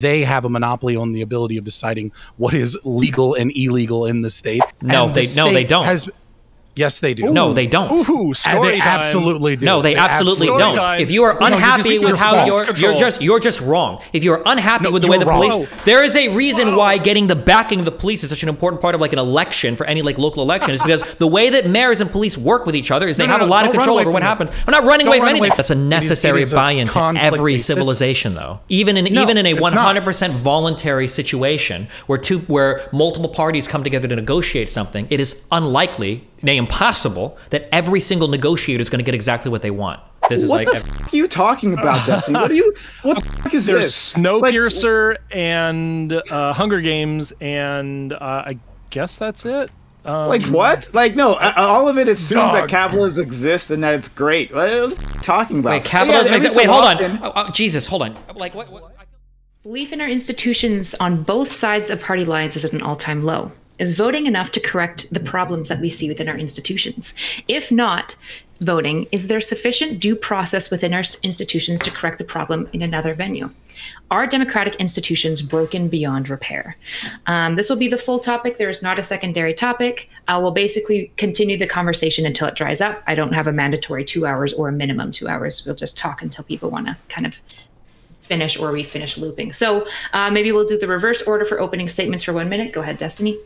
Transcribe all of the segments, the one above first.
they have a monopoly on the ability of deciding what is legal and illegal in the state. No, they don't. Yes, they do. No, they don't. Ooh, story they time. absolutely do. No, they absolutely don't. time. If you are unhappy with how false. you're just wrong. If you're unhappy with the way the police, there is a reason why getting the backing of the police is such an important part of like an election for any like local election is because the way that mayors and police work with each other is they have a lot of control over what happens. I'm not running away from anything. That's a necessary buy-in to every civilization, though. Even in a 100% voluntary situation where multiple parties come together to negotiate something, it is unlikely, nay, impossible, that every single negotiator is going to get exactly what they want. This is what the f are you talking about, Destiny? What the f is There's this? Snowpiercer and Hunger Games, and I guess that's it. Like what? Like no, all of it assumes that capitalism exists and that it's great. What are you talking about? Wait, capitalism exists? Wait, hold on. Jesus, hold on. Like what? Belief in our institutions on both sides of party lines is at an all-time low. Is voting enough to correct the problems that we see within our institutions? If not voting, is there sufficient due process within our institutions to correct the problem in another venue? Are democratic institutions broken beyond repair? This will be the full topic. There is not a secondary topic. I will basically continue the conversation until it dries up. I don't have a mandatory 2 hours or a minimum 2 hours. We'll just talk until people want to kind of finish or we finish looping. So maybe we'll do the reverse order for opening statements for 1 minute. Go ahead, Destiny.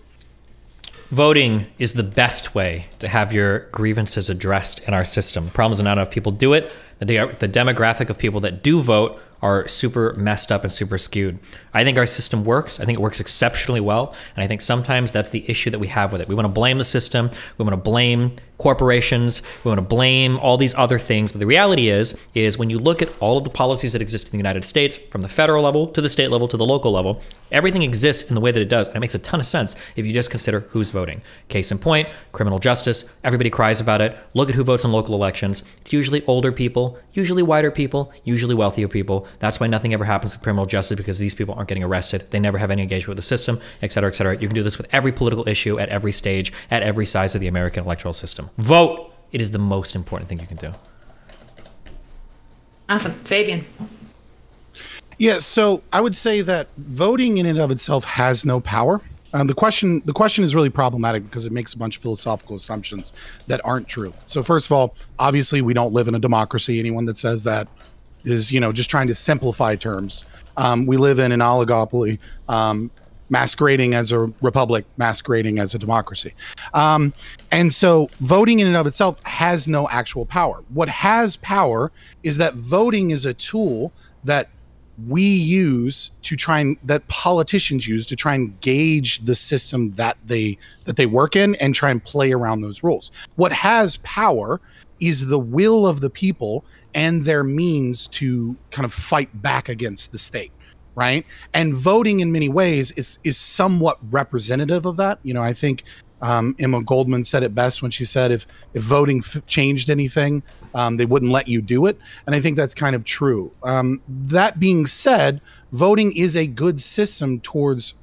Voting is the best way to have your grievances addressed in our system. The problem is not enough people do it. The demographic of people that do vote are super messed up and super skewed. I think our system works. I think it works exceptionally well. And I think sometimes that's the issue that we have with it. We want to blame the system. We want to blame corporations. We want to blame all these other things. But the reality is when you look at all of the policies that exist in the United States, from the federal level to the state level to the local level, everything exists in the way that it does. And it makes a ton of sense if you just consider who's voting. Case in point, criminal justice. Everybody cries about it. Look at who votes in local elections. It's usually older people, usually whiter people, usually wealthier people. That's why nothing ever happens with criminal justice, because these people aren't getting arrested. They never have any engagement with the system, et cetera, et cetera. You can do this with every political issue at every stage, at every size of the American electoral system. Vote. It is the most important thing you can do. Awesome. Fabian. Yeah, so I would say that voting in and of itself has no power. The question is really problematic because it makes a bunch of philosophical assumptions that aren't true. So first of all, obviously we don't live in a democracy. Anyone that says that is, just trying to simplify terms. We live in an oligopoly, masquerading as a republic, masquerading as a democracy. And so voting in and of itself has no actual power. What has power is that voting is a tool that we use to that politicians use to try and gauge the system that they work in and try and play around those rules. What has power is the will of the people and their means to kind of fight back against the state, right? And voting in many ways is somewhat representative of that. I think Emma Goldman said it best when she said if voting changed anything, they wouldn't let you do it. And I think that's kind of true. That being said, voting is a good system towards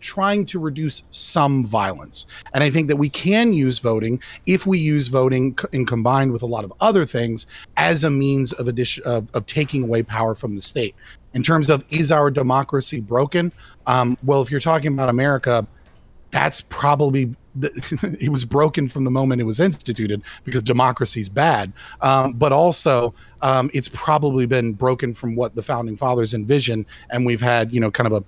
trying to reduce some violence. And I think that we can use voting if we use voting and combined with a lot of other things as a means of taking away power from the state. In terms of, is our democracy broken? Well, if you're talking about America, that's probably, it was broken from the moment it was instituted because democracy is bad. But also, it's probably been broken from what the founding fathers envisioned. And we've had, kind of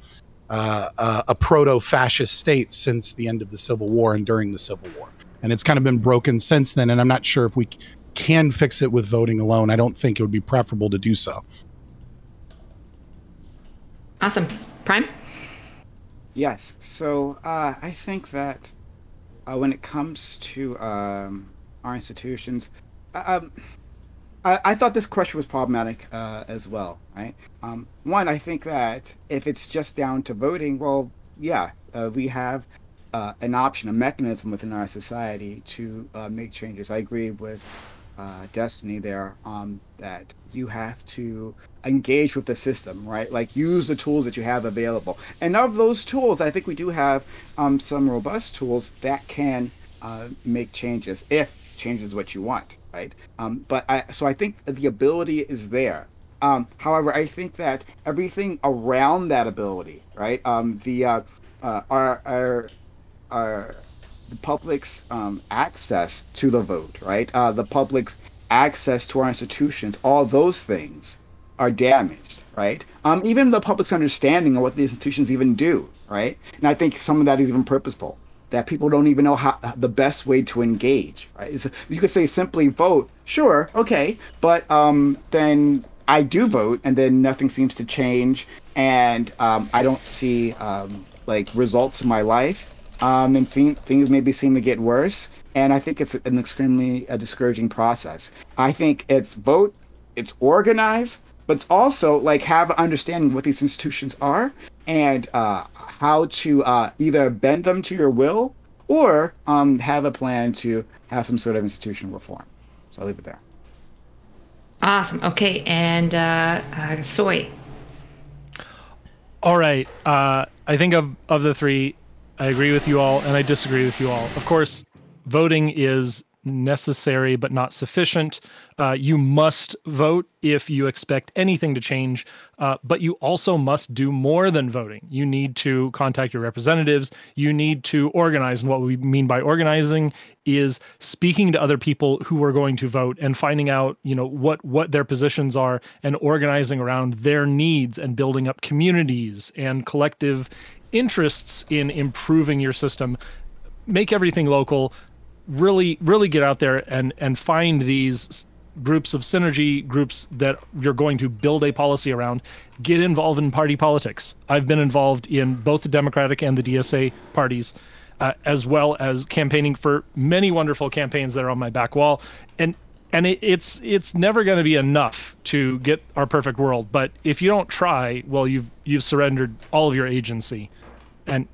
a proto-fascist state since the end of the Civil War and during the Civil War. And it's kind of been broken since then. And I'm not sure if we can fix it with voting alone. I don't think it would be preferable to do so. Awesome. Prime? Yes. So I think that when it comes to our institutions, I thought this question was problematic as well, right? One, I think that if it's just down to voting, well, yeah, we have an option, a mechanism within our society to make changes. I agree with Destiny there that you have to engage with the system, right? Like use the tools that you have available. And of those tools, I think we do have some robust tools that can make changes if change is what you want, right? So I think the ability is there However, I think that everything around that ability, right? Our the public's access to the vote, right? The public's access to our institutions, all those things are damaged, right? Even the public's understanding of what the institutions even do, right? And I think some of that is even purposeful, that people don't even know how the best way to engage, right? You could say simply vote, sure, okay, but then I do vote, and then nothing seems to change, and I don't see like results in my life. And things maybe seem to get worse. And I think it's an extremely discouraging process. I think it's vote, it's organize, but it's also like have an understanding of what these institutions are and how to either bend them to your will or have a plan to have some sort of institutional reform. So I'll leave it there. Awesome. Okay, and Soy. All right. I think of the three, I agree with you all, and I disagree with you all. Of course, voting is necessary but not sufficient. You must vote if you expect anything to change, but you also must do more than voting. You need to contact your representatives. You need to organize, and what we mean by organizing is speaking to other people who are going to vote and finding out, what their positions are and organizing around their needs and building up communities and collective interests in improving your system. Make everything local. Really get out there and find these groups of synergy, groups that you're going to build a policy around. Get involved in party politics. I've been involved in both the Democratic and the DSA parties, as well as campaigning for many wonderful campaigns that are on my back wall. And it's never going to be enough to get our perfect world. But if you don't try, well, you've surrendered all of your agency. And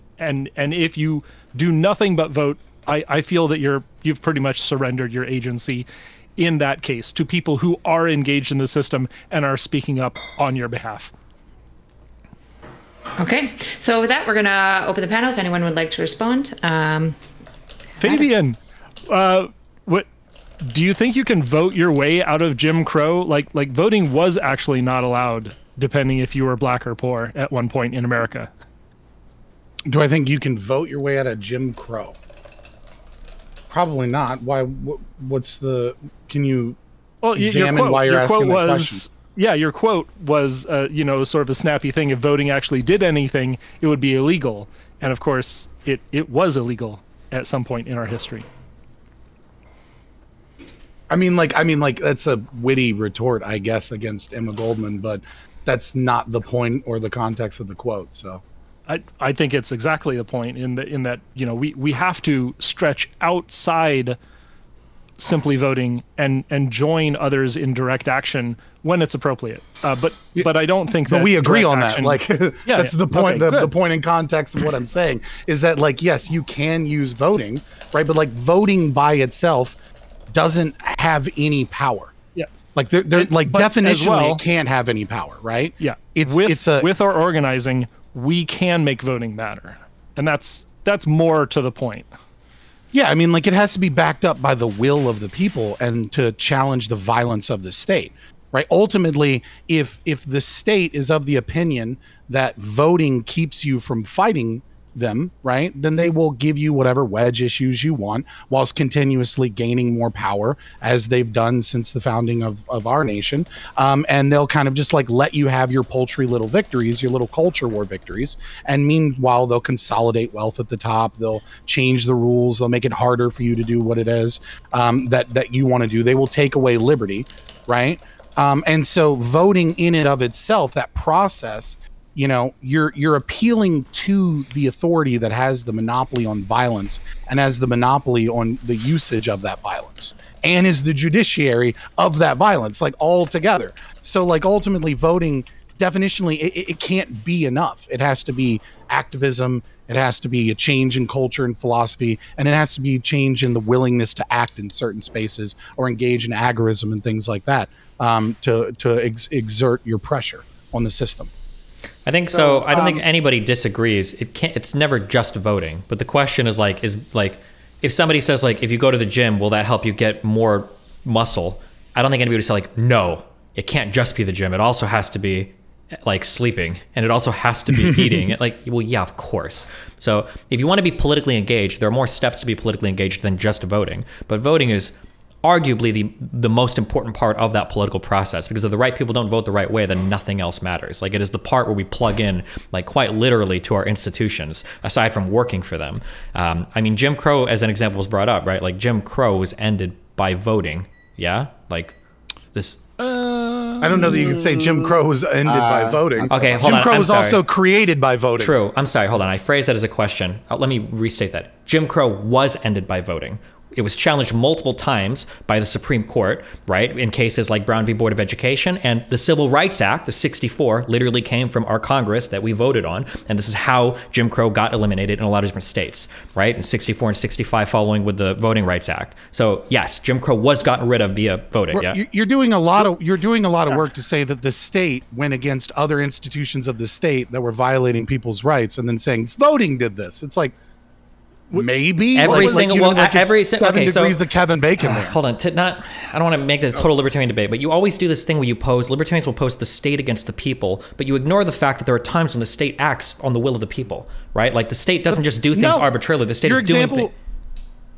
if you do nothing but vote, I feel that you've pretty much surrendered your agency in that case to people who are engaged in the system and are speaking up on your behalf. Okay, so with that, we're going to open the panel if anyone would like to respond. Fabian, what do you think you can vote your way out of Jim Crow? Like voting was actually not allowed, depending if you were black or poor at one point in America. Do I think you can vote your way out of Jim Crow? Probably not. Why? What's the? Can you examine why you're asking that question? Yeah, your quote was, sort of a snappy thing. If voting actually did anything, it would be illegal. And of course, it was illegal at some point in our history. I mean, that's a witty retort, I guess, against Emma Goldman, but that's not the point or the context of the quote. So. I think it's exactly the point in that we have to stretch outside simply voting and join others in direct action when it's appropriate. But I don't think that. But we agree on that. That's the point. Okay, the point and context of what I'm saying is that yes, you can use voting, right? But voting by itself doesn't have any power. Yeah. Definitionally, it can't have any power, right? Yeah. With our organizing, we can make voting matter, and that's more to the point. Yeah, I mean, it has to be backed up by the will of the people and to challenge the violence of the state, right? Ultimately, if the state is of the opinion that voting keeps you from fighting them, right, then they will give you whatever wedge issues you want whilst continuously gaining more power, as they've done since the founding of our nation. And they'll kind of just let you have your paltry little victories, your little culture war victories. And meanwhile, they'll consolidate wealth at the top. They'll change the rules. They'll make it harder for you to do what it is that you want to do. They will take away liberty, right? And so voting in and of itself, that process, you're appealing to the authority that has the monopoly on violence and has the monopoly on the usage of that violence and is the judiciary of that violence, all together. So ultimately voting definitionally, it can't be enough. It has to be activism. It has to be a change in culture and philosophy, and it has to be a change in the willingness to act in certain spaces or engage in agorism and things like that to exert your pressure on the system. I think so. I don't think anybody disagrees. It's never just voting. But the question is if somebody says if you go to the gym, will that help you get more muscle? I don't think anybody would say no. it can't just be the gym. It also has to be like sleeping, and it also has to be eating. Like, well, yeah, of course. So if you want to be politically engaged, there are more steps to be politically engaged than just voting. But voting is arguably the most important part of that political process, because if the right people don't vote the right way, then nothing else matters. Like, it is the part where we plug in, like, quite literally to our institutions, aside from working for them. I mean, Jim Crow, as an example, was brought up, right? Like, Jim Crow was ended by voting. Yeah? Like, this... I don't know that you can say Jim Crow was ended by voting. Okay, hold on. Jim Crow was also created by voting. True. I'm sorry. Hold on. I phrased that as a question. Let me restate that. Jim Crow was ended by voting. It was challenged multiple times by the Supreme Court, right, in cases like Brown v. Board of Education. And the Civil Rights Act of '64 literally came from our Congress that we voted on. And this is how Jim Crow got eliminated in a lot of different states, right, in '64 and '65 following with the Voting Rights Act. So, yes, Jim Crow was gotten rid of via voting. Yeah. You're doing a lot of work to say that the state went against other institutions of the state that were violating people's rights, and then saying voting did this. It's like, maybe every single one, every seven degrees of Kevin Bacon there. Hold on, I don't want to make that a total libertarian debate, but you always do this thing where libertarians will post the state against the people, but you ignore the fact that there are times when the state acts on the will of the people, right? Like, the state doesn't just do things arbitrarily. The state is doing things.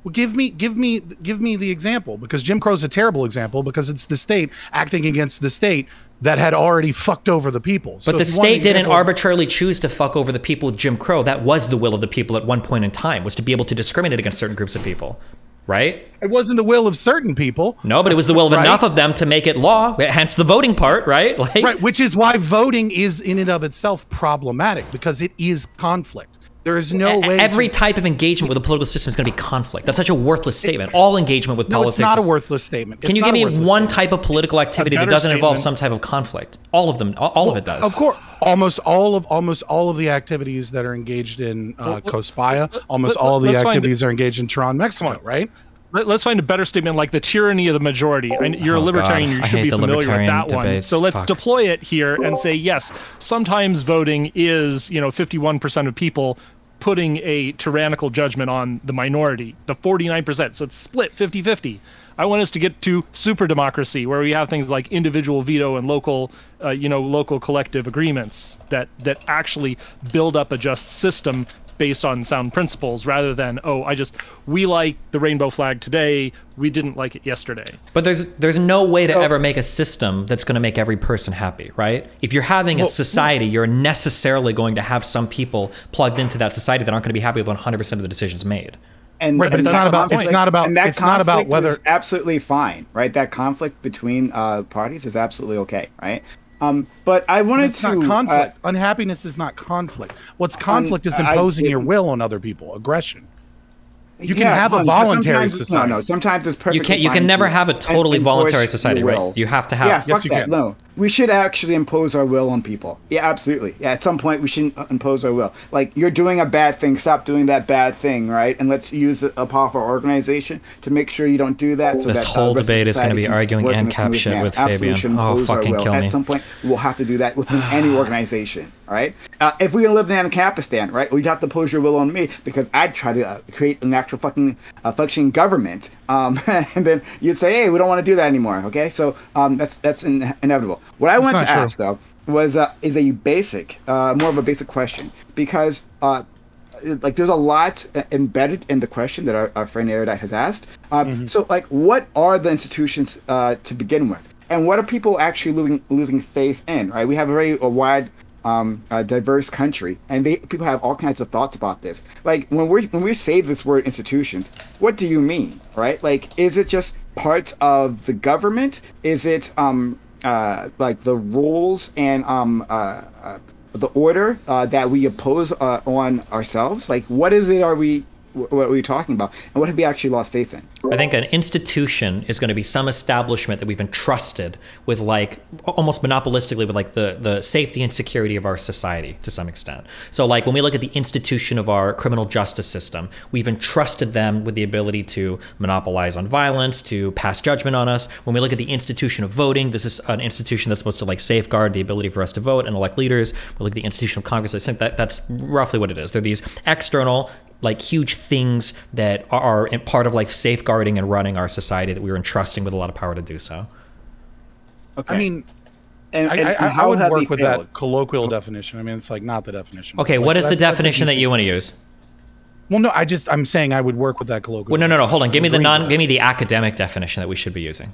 Well, give me the example, because Jim Crow's a terrible example, because it's the state acting against the state that had already fucked over the people. But the state didn't arbitrarily choose to fuck over the people with Jim Crow. That was the will of the people at one point in time, was to be able to discriminate against certain groups of people, right? It wasn't the will of certain people. No, but it was the will of enough of them to make it law, hence the voting part, right? Like, right, which is why voting is in and of itself problematic, because it is conflict. There is no way. Every type of engagement with the political system is going to be conflict. That's such a worthless statement. All engagement with politics. No, it's not a worthless statement. Can you give me one type of political activity that doesn't involve some type of conflict? All of them. All of it does. Of course. Almost all of the activities that are engaged in Cospaya, almost all of the activities are engaged in Tehran, Mexico, right? Let's find a better statement, like the tyranny of the majority. You're a libertarian, you should be familiar with that one. So let's deploy it here and say, yes, sometimes voting is, 51% of people putting a tyrannical judgment on the minority, the 49%. So it's split 50-50. I want us to get to super democracy, where we have things like individual veto and local collective agreements that actually build up a just system based on sound principles, rather than, we like the rainbow flag today, we didn't like it yesterday. But there's no way to ever make a system that's going to make every person happy, right? If you're having a society, you're necessarily going to have some people plugged into that society that aren't going to be happy with 100% of the decisions made. And, right, but it's not about whether is absolutely fine, right? That conflict between parties is absolutely okay, right? But I wanted to. Not conflict. Unhappiness is not conflict. What's conflict is imposing your will on other people. Aggression. You can have a voluntary society. No, sometimes it's perfectly You can never have a totally voluntary society, right? You have to have. Yeah, fuck that. No, we should actually impose our will on people. Yeah, absolutely. Yeah, at some point we shouldn't impose our will. Like, you're doing a bad thing, stop doing that bad thing, right? And let's use a powerful organization to make sure you don't do that. So this whole debate is going to be arguing ANCAP shit with Fabian. Oh, fucking kill me. At some point, we'll have to do that within any organization, right? If we lived in Ancapistan, right, we'd have to impose your will on me, because I'd try to create an actual fucking functioning government. And then you'd say, hey, we don't want to do that anymore, okay? So that's inevitable. What I wanted to ask, though, was is a basic, more of a basic question, because there's a lot embedded in the question that our friend Erudite has asked. So, what are the institutions to begin with, and what are people actually losing faith in? Right, we have a very wide, diverse country, and people have all kinds of thoughts about this. Like, when we say this word institutions, what do you mean, right? Like, is it just parts of the government? Is it like the rules and the order that we impose on ourselves? Like, what is it? What are we talking about, and what have we actually lost faith in? I think an institution is going to be some establishment that we've entrusted with, like, almost monopolistically, with, like, the safety and security of our society to some extent. So, like, when we look at the institution of our criminal justice system, we've entrusted them with the ability to monopolize on violence, to pass judgment on us. When we look at the institution of voting, this is an institution that's supposed to, like, safeguard the ability for us to vote and elect leaders. We look at the institution of Congress. I think that's roughly what it is. They're these external, like, huge things that are part of, like, safeguarding and running our society that we were entrusting with a lot of power to do so. Okay. I mean, and I would have work they with failed? that colloquial definition. I mean, it's like not the definition. Okay, Like, what is the that's a definition that decent- you want to use? Well, no, I'm saying I would work with that colloquial. Well, no. Hold on. definition. Give me the academic definition that we should be using.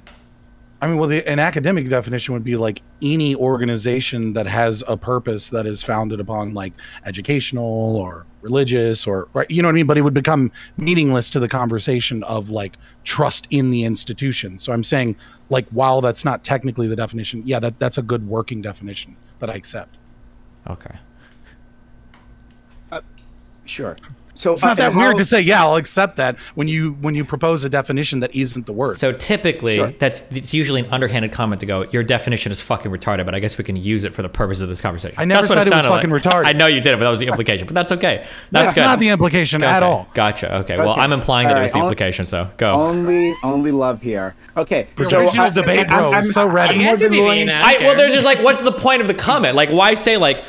I mean, well, an academic definition would be like any organization that has a purpose that is founded upon like educational or religious or, right, you know what I mean? But it would become meaningless to the conversation of like trust in the institution. So I'm saying, like, while that's not technically the definition, yeah, that's a good working definition that I accept. Okay. Sure. So It's not that weird to say, yeah, I'll accept that when you propose a definition that isn't the word. So typically, Sure. it's usually an underhanded comment to go, your definition is fucking retarded, but I guess we can use it for the purpose of this conversation. I never That's what said it was sounded fucking like. retarded. I know you did it, but that was the implication. But that's okay. That's That's good. not the implication at all. Gotcha. Okay. Well, Okay. I'm implying that it was the All right. implication, so go. Only love here. Okay. Original debate, bro. I'm so ready. You guys are being Well, they're just like, what's the point of the comment? Like, why say like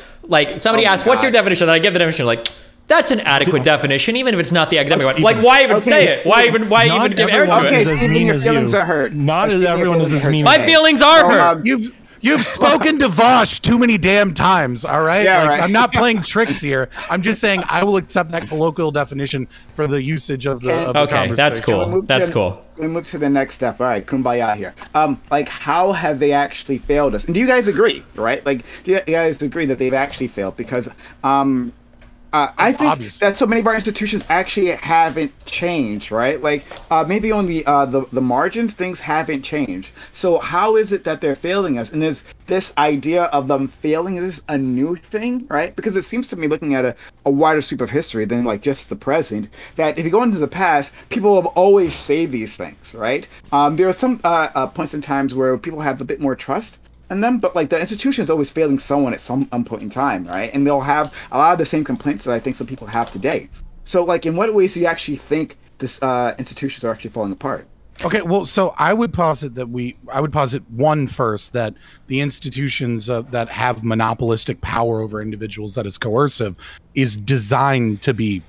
somebody Oh my asks, what's your God. definition? Then I give the definition, like, that's an adequate definition, even if it's not the academic one. Like, why even Okay. say it? Why even Not give air to everyone it? Okay, is as Stephen, mean your as feelings you. are hurt. Not Stephen, your everyone is feelings as are mean hurt. as My feelings are hurt. You've spoken to Vosh too many damn times, all right? Yeah, Like, right. I'm not playing tricks here. I'm just saying I will accept that colloquial definition for the usage of the, of the Okay, that's conversation. cool. That's cool. We move to the next step. All right, kumbaya here. Like, how have they actually failed us? And do you guys agree, right? Like, do you guys agree that they've actually failed? Because I think Obviously. that so many of our institutions actually haven't changed, right? Like, maybe on the margins, things haven't changed. So how is it that they're failing us? And is this idea of them failing, is this a new thing, right? Because it seems to me, looking at a wider sweep of history than like just the present, that if you go into the past, people have always saved these things, right? There are some points in times where people have a bit more trust in them, but like the institution is always failing someone at some point in time, right? And they'll have a lot of the same complaints that I think some people have today. So, like, in what ways do you actually think this institutions are actually falling apart? Okay, well, so I would posit one first, that the institutions that have monopolistic power over individuals that is coercive is designed to be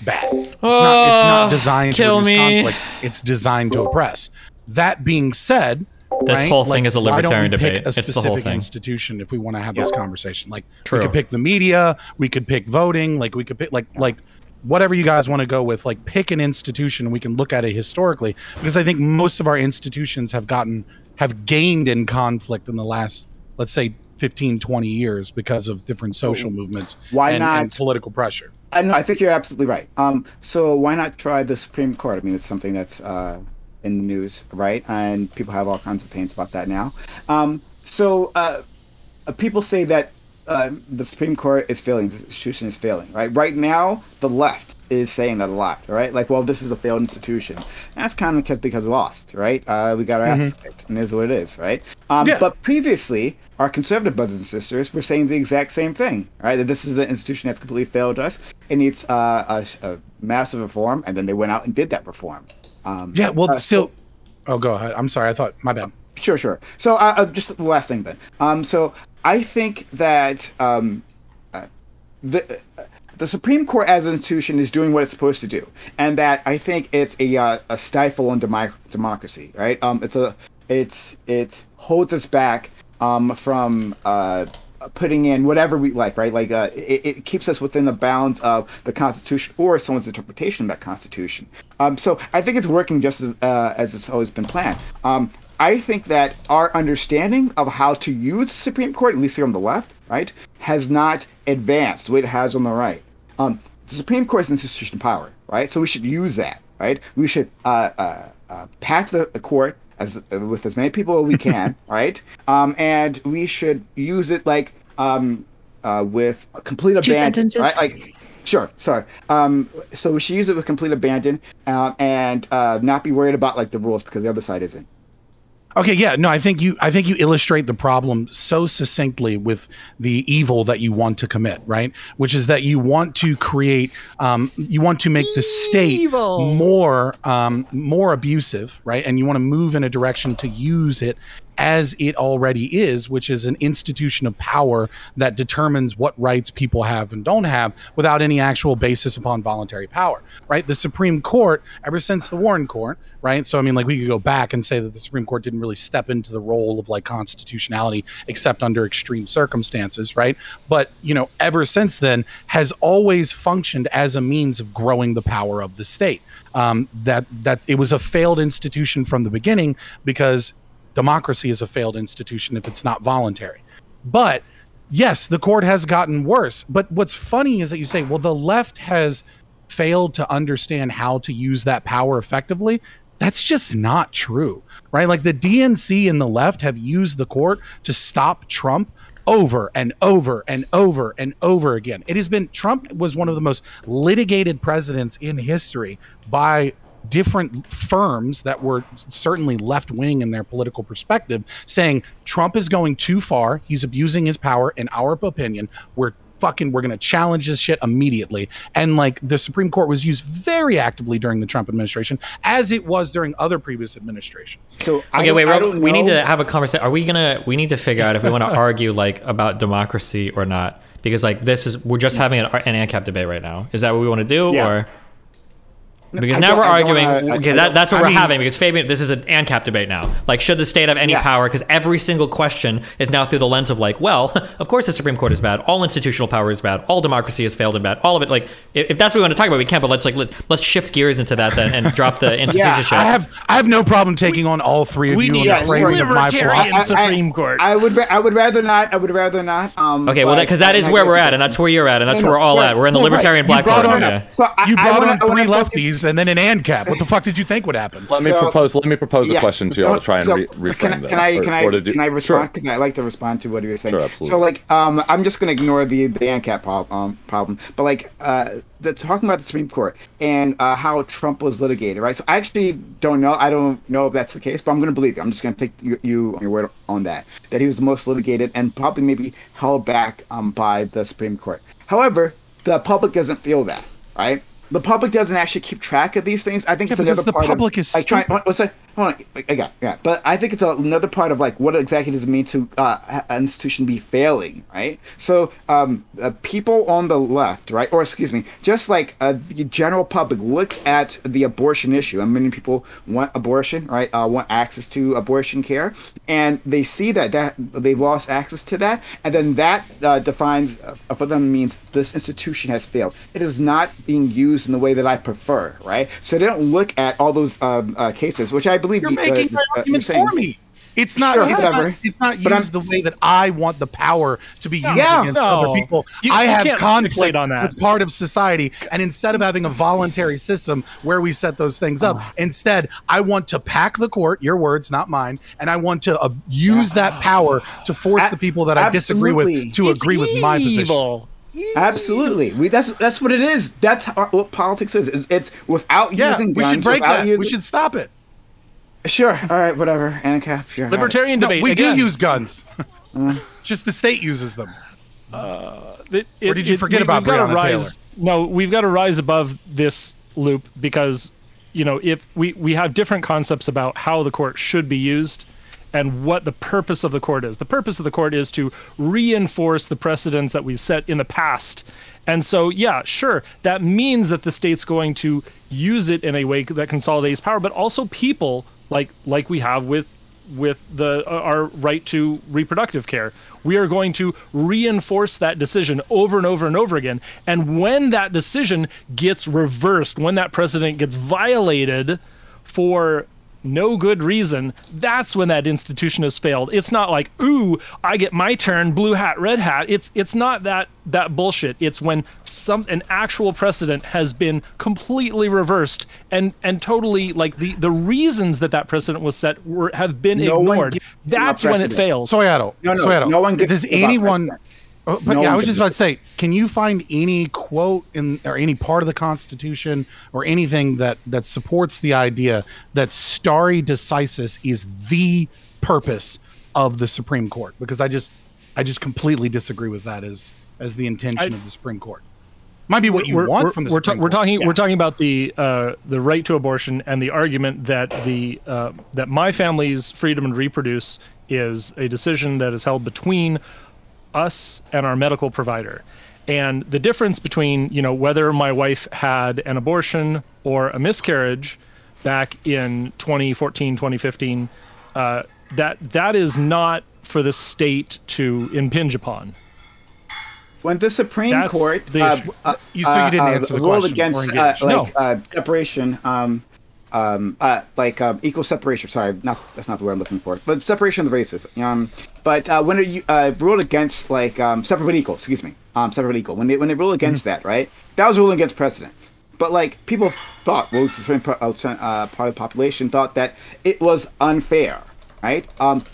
bad. It's not designed to reduce conflict. It's designed to oppress. That being said, This right, whole thing is a why don't we libertarian pick debate. a It's the specific whole thing. institution if we want to have this conversation. Like, True. we could pick the media, we could pick voting, like we could pick like whatever you guys want to go with. Like, pick an institution and we can look at it historically, because I think most of our institutions have gained in conflict in the last, let's say, 15, 20 years because of different social movements and political pressure. I think you're absolutely right. So why not try the Supreme Court? I mean, it's something that's in the news, right? And people have all kinds of opinions about that now. People say that the Supreme Court is failing, the institution is failing, right? Right now, the left is saying that a lot, right? Like, well, this is a failed institution. And that's kind of because we lost, right? We got our asses kicked, and it is what it is, right? But previously, our conservative brothers and sisters were saying the exact same thing, right? That this is an institution that's completely failed us. It needs a massive reform, and then they went out and did that reform. Oh, go ahead. I'm sorry. I thought, my bad. Sure. So just the last thing then. So I think that the Supreme Court as an institution is doing what it's supposed to do, and that I think it's a stifle on democracy, right? It holds us back from putting in whatever we like, right? Like it keeps us within the bounds of the Constitution or someone's interpretation of that Constitution. So I think it's working just as it's always been planned. I think that our understanding of how to use the Supreme Court, at least here on the left, right, has not advanced the way it has on the right. The Supreme Court is an institution of power, right? So we should use that, right? We should pack the court with as many people as we can, right? And we should use it like with complete abandon. 2 sentences. Right? Like, sure. Sorry. So we should use it with complete abandon and not be worried about like the rules because the other side isn't. Okay, yeah, no, I think you illustrate the problem so succinctly with the evil that you want to commit, right? Which is that you want to create, you want to make the state more abusive, right? And you want to move in a direction to use it as it already is, which is an institution of power that determines what rights people have and don't have without any actual basis upon voluntary power, right? The Supreme Court, ever since the Warren Court, right? So, I mean, like, we could go back and say that the Supreme Court didn't really step into the role of like constitutionality except under extreme circumstances, right? But, you know, ever since then has always functioned as a means of growing the power of the state. That it was a failed institution from the beginning, because democracy is a failed institution if it's not voluntary. But yes, the court has gotten worse. But what's funny is that you say, well, the left has failed to understand how to use that power effectively. That's just not true, right? Like, the DNC and the left have used the court to stop Trump over and over and over and over again. It has been, Trump was one of the most litigated presidents in history by different firms that were certainly left-wing in their political perspective, saying Trump is going too far. He's abusing his power. In our opinion, we're going to challenge this shit immediately. And like, the Supreme Court was used very actively during the Trump administration, as it was during other previous administrations. So okay, wait, we need to have a conversation. We need to figure out if we want to argue like about democracy or not, because like we're just having an ANCAP debate right now. Is that what we want to do? Yeah. Or because now we're arguing, because that's what we're having, because Fabian, this is an ANCAP debate now. Like, should the state have any power? Because every single question is now through the lens of like, well, of course the Supreme Court is bad. All institutional power is bad. All democracy has failed and bad. All of it. Like, if that's what we want to talk about, we can. But let's shift gears into that then and drop the institution shit. I have no problem taking on all three of you in the framing of my philosophy. Supreme Court. I would rather not. Okay, well, because that is where we're at, and that's where you're at, and that's where we're all at. We're in the Libertarian black hole. You brought on three lefties and then an ANCAP. What the fuck did you think would happen? Let me propose a question to y'all to try and reframe this. Can I respond? Because I like to respond to what you were saying. Sure, absolutely. So like, I'm just going to ignore the ANCAP problem, but like, talking about the Supreme Court and how Trump was litigated, right? So I actually don't know. I don't know if that's the case, but I'm going to believe you. I'm just going to take you on your word on that he was the most litigated and probably maybe held back by the Supreme Court. However, the public doesn't feel that, right? The public doesn't actually keep track of these things. I think it's another part of like trying. Hold on, yeah. But I think it's another part of like, what exactly does it mean to an institution be failing, right? So people on the left, right, or excuse me, just like the general public looks at the abortion issue, and many people want abortion, right? Want access to abortion care, and they see that they've lost access to that, and then that defines for them means this institution has failed. It is not being used in the way that I prefer, right? So they don't look at all those cases, which I believe you're making my argument for me. It's not. Sure, it's not used the way that I want the power to be used against other people. I have conflict on that as part of society, and instead of having a voluntary system where we set those things up, instead I want to pack the court. Your words, not mine. And I want to use that power to force the people that I disagree with to agree with my position. Absolutely, that's what it is. That's what politics is. It's without using guns. We should break that. We should stop it. Sure. All right. Whatever. ANCAP. Sure. Libertarian debate. We do use guns. Just the state uses them. Or did you forget about Breonna Taylor? No, we've got to rise above this loop, because, you know, if we have different concepts about how the court should be used and what the purpose of the court is. The purpose of the court is to reinforce the precedents that we set in the past. And so, yeah, sure, that means that the state's going to use it in a way that consolidates power, but also people, like we have with our right to reproductive care. We are going to reinforce that decision over and over and over again. And when that decision gets reversed, when that precedent gets violated for no good reason, that's when that institution has failed. It's not like, ooh, I get my turn, blue hat, red hat. It's not that bullshit. It's when an actual precedent has been completely reversed and totally, like, the reasons that precedent was set have been ignored. That's when it fails. Soeru, no one gives does anyone? But I was just about to say, can you find any quote or any part of the Constitution or anything that supports the idea that stare decisis is the purpose of the Supreme Court? Because I just completely disagree with that as the intention of the Supreme Court. Might be what you want from the Supreme Court. We're talking about the right to abortion and the argument that that my family's freedom to reproduce is a decision that is held between us and our medical provider. And the difference between, whether my wife had an abortion or a miscarriage back in 2014, 2015, that is not for the state to impinge upon. When the Supreme Court you didn't answer the ruled question, against separation, equal separation. Sorry, that's not the word I'm looking for. But separation of the races. But when it ruled against separate but equal. Excuse me. Separate but equal. When they ruled against that, right? That was ruling against precedents. But people thought, well, a certain part of the population thought that it was unfair, right?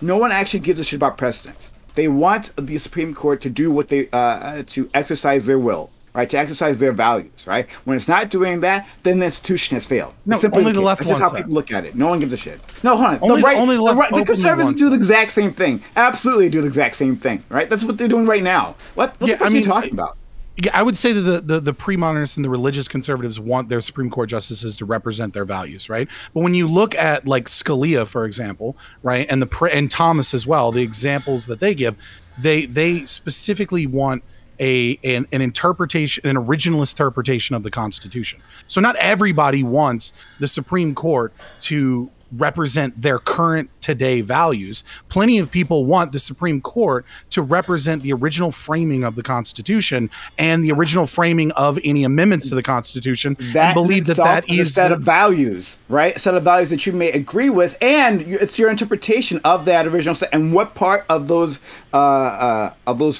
No one actually gives a shit about precedents. They want the Supreme Court to do what they to exercise their will, right? To exercise their values, right? When it's not doing that, then the institution has failed. No, simply only the left That's just wants how that. people look at it. No one gives a shit. No, hold on. Only the left the conservatives wants do the that. exact same thing. Absolutely do the exact same thing, right? That's what they're doing right now. What the fuck are you talking about? Yeah, I would say that the pre-modernists and the religious conservatives want their Supreme Court justices to represent their values, right? But when you look at Scalia, for example, right, and Thomas as well, the examples that they give, they specifically want an interpretation, an originalist interpretation of the Constitution. So not everybody wants the Supreme Court to represent their current today values. Plenty of people want the Supreme Court to represent the original framing of the Constitution and the original framing of any amendments to the Constitution, and believe that is a set of values, right? A set of values that you may agree with, and it's your interpretation of that original set, and what part of those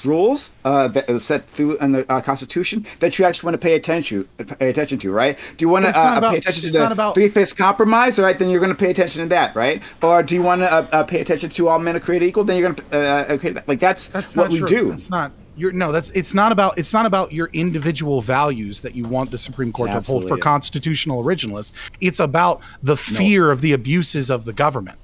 rules that are set through in the Constitution that you actually want to pay attention to, right? Do you want to pay attention to the three-fifths compromise, right? Then you're going to pay attention to that, right? Or do you want to pay attention to all men are created equal? Then you're going to create that. That's what we do. It's not. It's not about your individual values that you want the Supreme Court to uphold for constitutional originalists. It's about the fear of the abuses of the government.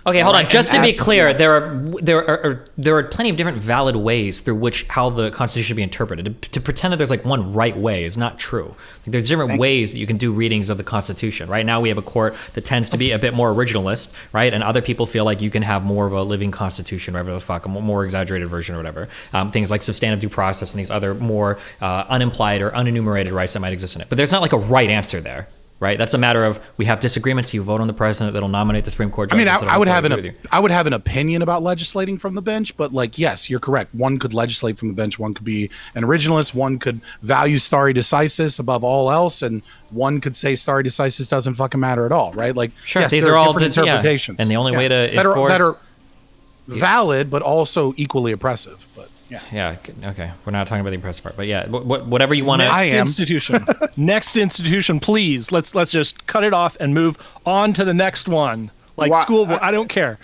Okay, hold on. Just to be clear, there are plenty of different valid ways through which how the Constitution should be interpreted. To pretend that there's one right way is not true. There's different ways that you can do readings of the Constitution. Right now, we have a court that tends to be a bit more originalist, right? And other people feel like you can have more of a living Constitution, whatever the fuck, a more exaggerated version or whatever. Things like substantive due process and these other more unimplied or unenumerated rights that might exist in it. But there's not a right answer there. Right, that's a matter of we have disagreements. You vote on the president that'll nominate the Supreme Court justice. I would have an opinion about legislating from the bench, but yes, you're correct. One could legislate from the bench. One could be an originalist. One could value stare decisis above all else, and one could say stare decisis doesn't fucking matter at all. Right? Sure, yes, these are all different interpretations, and the only way to that enforce are valid, but also equally oppressive. But yeah. Okay. We're not talking about the impressive part, but yeah, whatever you want to. Next institution, please. Let's just cut it off and move on to the next one. School. I don't care.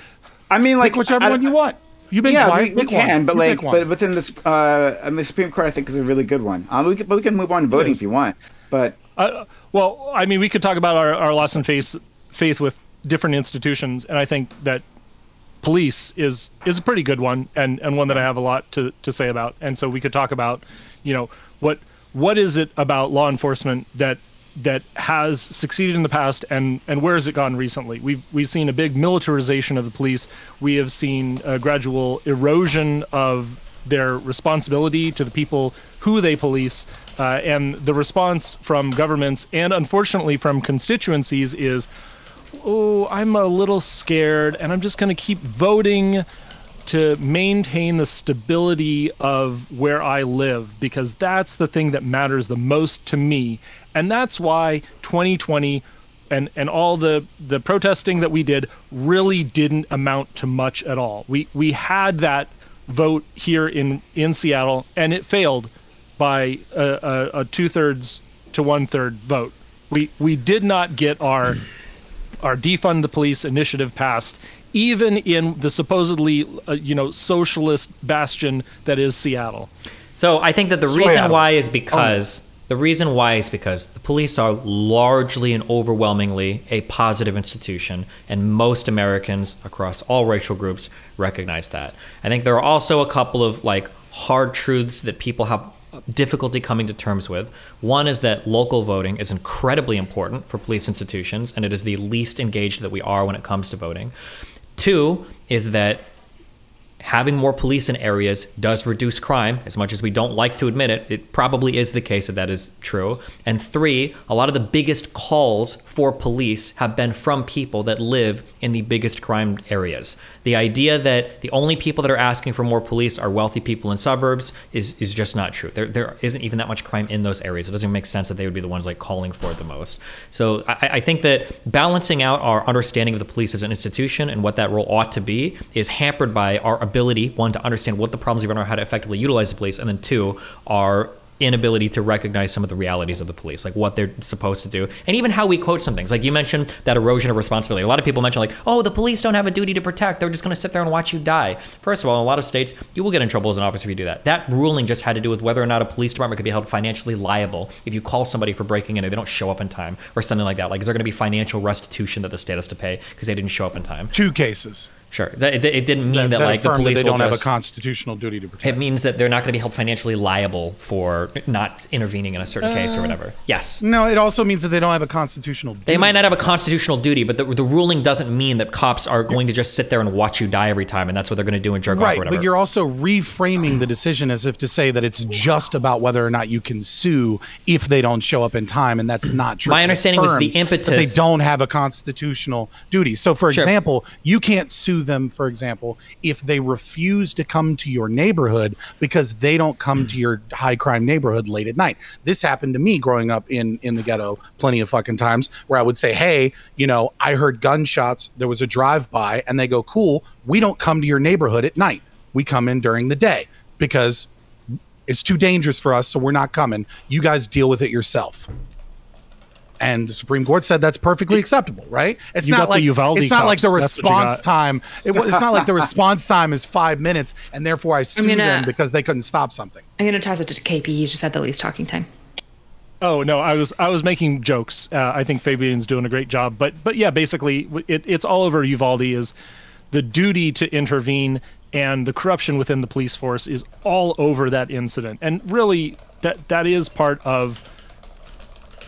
I mean, whichever one you want. You've been quiet. We can, but within this, the Supreme Court, I think is a really good one. We can move on to voting if you want. But we could talk about our loss in faith with different institutions, and I think that police is a pretty good one and one that I have a lot to say about. And so we could talk about, what is it about law enforcement that has succeeded in the past and where has it gone recently? We've seen a big militarization of the police. We have seen a gradual erosion of their responsibility to the people who they police. And the response from governments and unfortunately from constituencies is, I'm a little scared, and I'm just going to keep voting to maintain the stability of where I live, because that's the thing that matters the most to me. And that's why 2020 and all the protesting that we did really didn't amount to much at all. We had that vote here in Seattle, and it failed by a 2/3 to 1/3 vote. We did not get our defund the police initiative passed, even in the supposedly socialist bastion that is Seattle. So I think that the reason why is because the police are largely and overwhelmingly a positive institution, and most Americans across all racial groups recognize that. I think there are also a couple of hard truths that people have difficulty coming to terms with. One is that local voting is incredibly important for police institutions, and it is the least engaged that we are when it comes to voting. Two is that having more police in areas does reduce crime. As much as we don't like to admit it, it probably is the case that is true. And 3, a lot of the biggest calls for police have been from people that live in the biggest crime areas. The idea that the only people that are asking for more police are wealthy people in suburbs is just not true. There isn't even that much crime in those areas. It doesn't make sense that they would be the ones like calling for it the most. So I think that balancing out our understanding of the police as an institution and what that role ought to be is hampered by our ability, 1, to understand what the problems we run are, how to effectively utilize the police, and then 2, our inability to recognize some of the realities of the police, like what they're supposed to do, and even how we quote some things. Like you mentioned that erosion of responsibility. A lot of people mention like, oh, the police don't have a duty to protect. They're just going to sit there and watch you die. First of all, in a lot of states, you will get in trouble as an officer if you do that. That ruling just had to do with whether or not a police department could be held financially liable if you call somebody for breaking in and they don't show up in time or something like that. Like, is there going to be financial restitution that the state has to pay because they didn't show up in time? 2 cases. Sure. It didn't mean that like the police they don't will have a constitutional duty to protect. It means that they're not going to be held financially liable for not intervening in a certain case or whatever. Yes. No, it also means that they don't have a constitutional duty. They might not have a constitutional duty, but the ruling doesn't mean that cops are going to just sit there and watch you die every time, and that's what they're going to do and jerk off or whatever. But you're also reframing the decision as if to say that it's just about whether or not you can sue if they don't show up in time, and that's not true. My understanding was the impetus that they don't have a constitutional duty. So, for example, you can't sue them, for example, if they refuse to come to your neighborhood because they don't come to your high crime neighborhood late at night. This happened to me growing up in the ghetto plenty of fucking times, where I would say, hey, I heard gunshots, there was a drive-by, and they go, cool, we don't come to your neighborhood at night. We come in during the day because it's too dangerous for us, so we're not coming. You guys deal with it yourself. And the Supreme Court said that's perfectly acceptable, right? It's not like the response time. It's not like the response time is 5 minutes, and therefore I sue them because they couldn't stop something. I'm gonna toss it to KP. He's just had the least talking time. Oh no, I was making jokes. I think Fabian's doing a great job, but yeah, basically it's all over Uvalde. Is the duty to intervene and the corruption within the police force is all over that incident, and really that is part of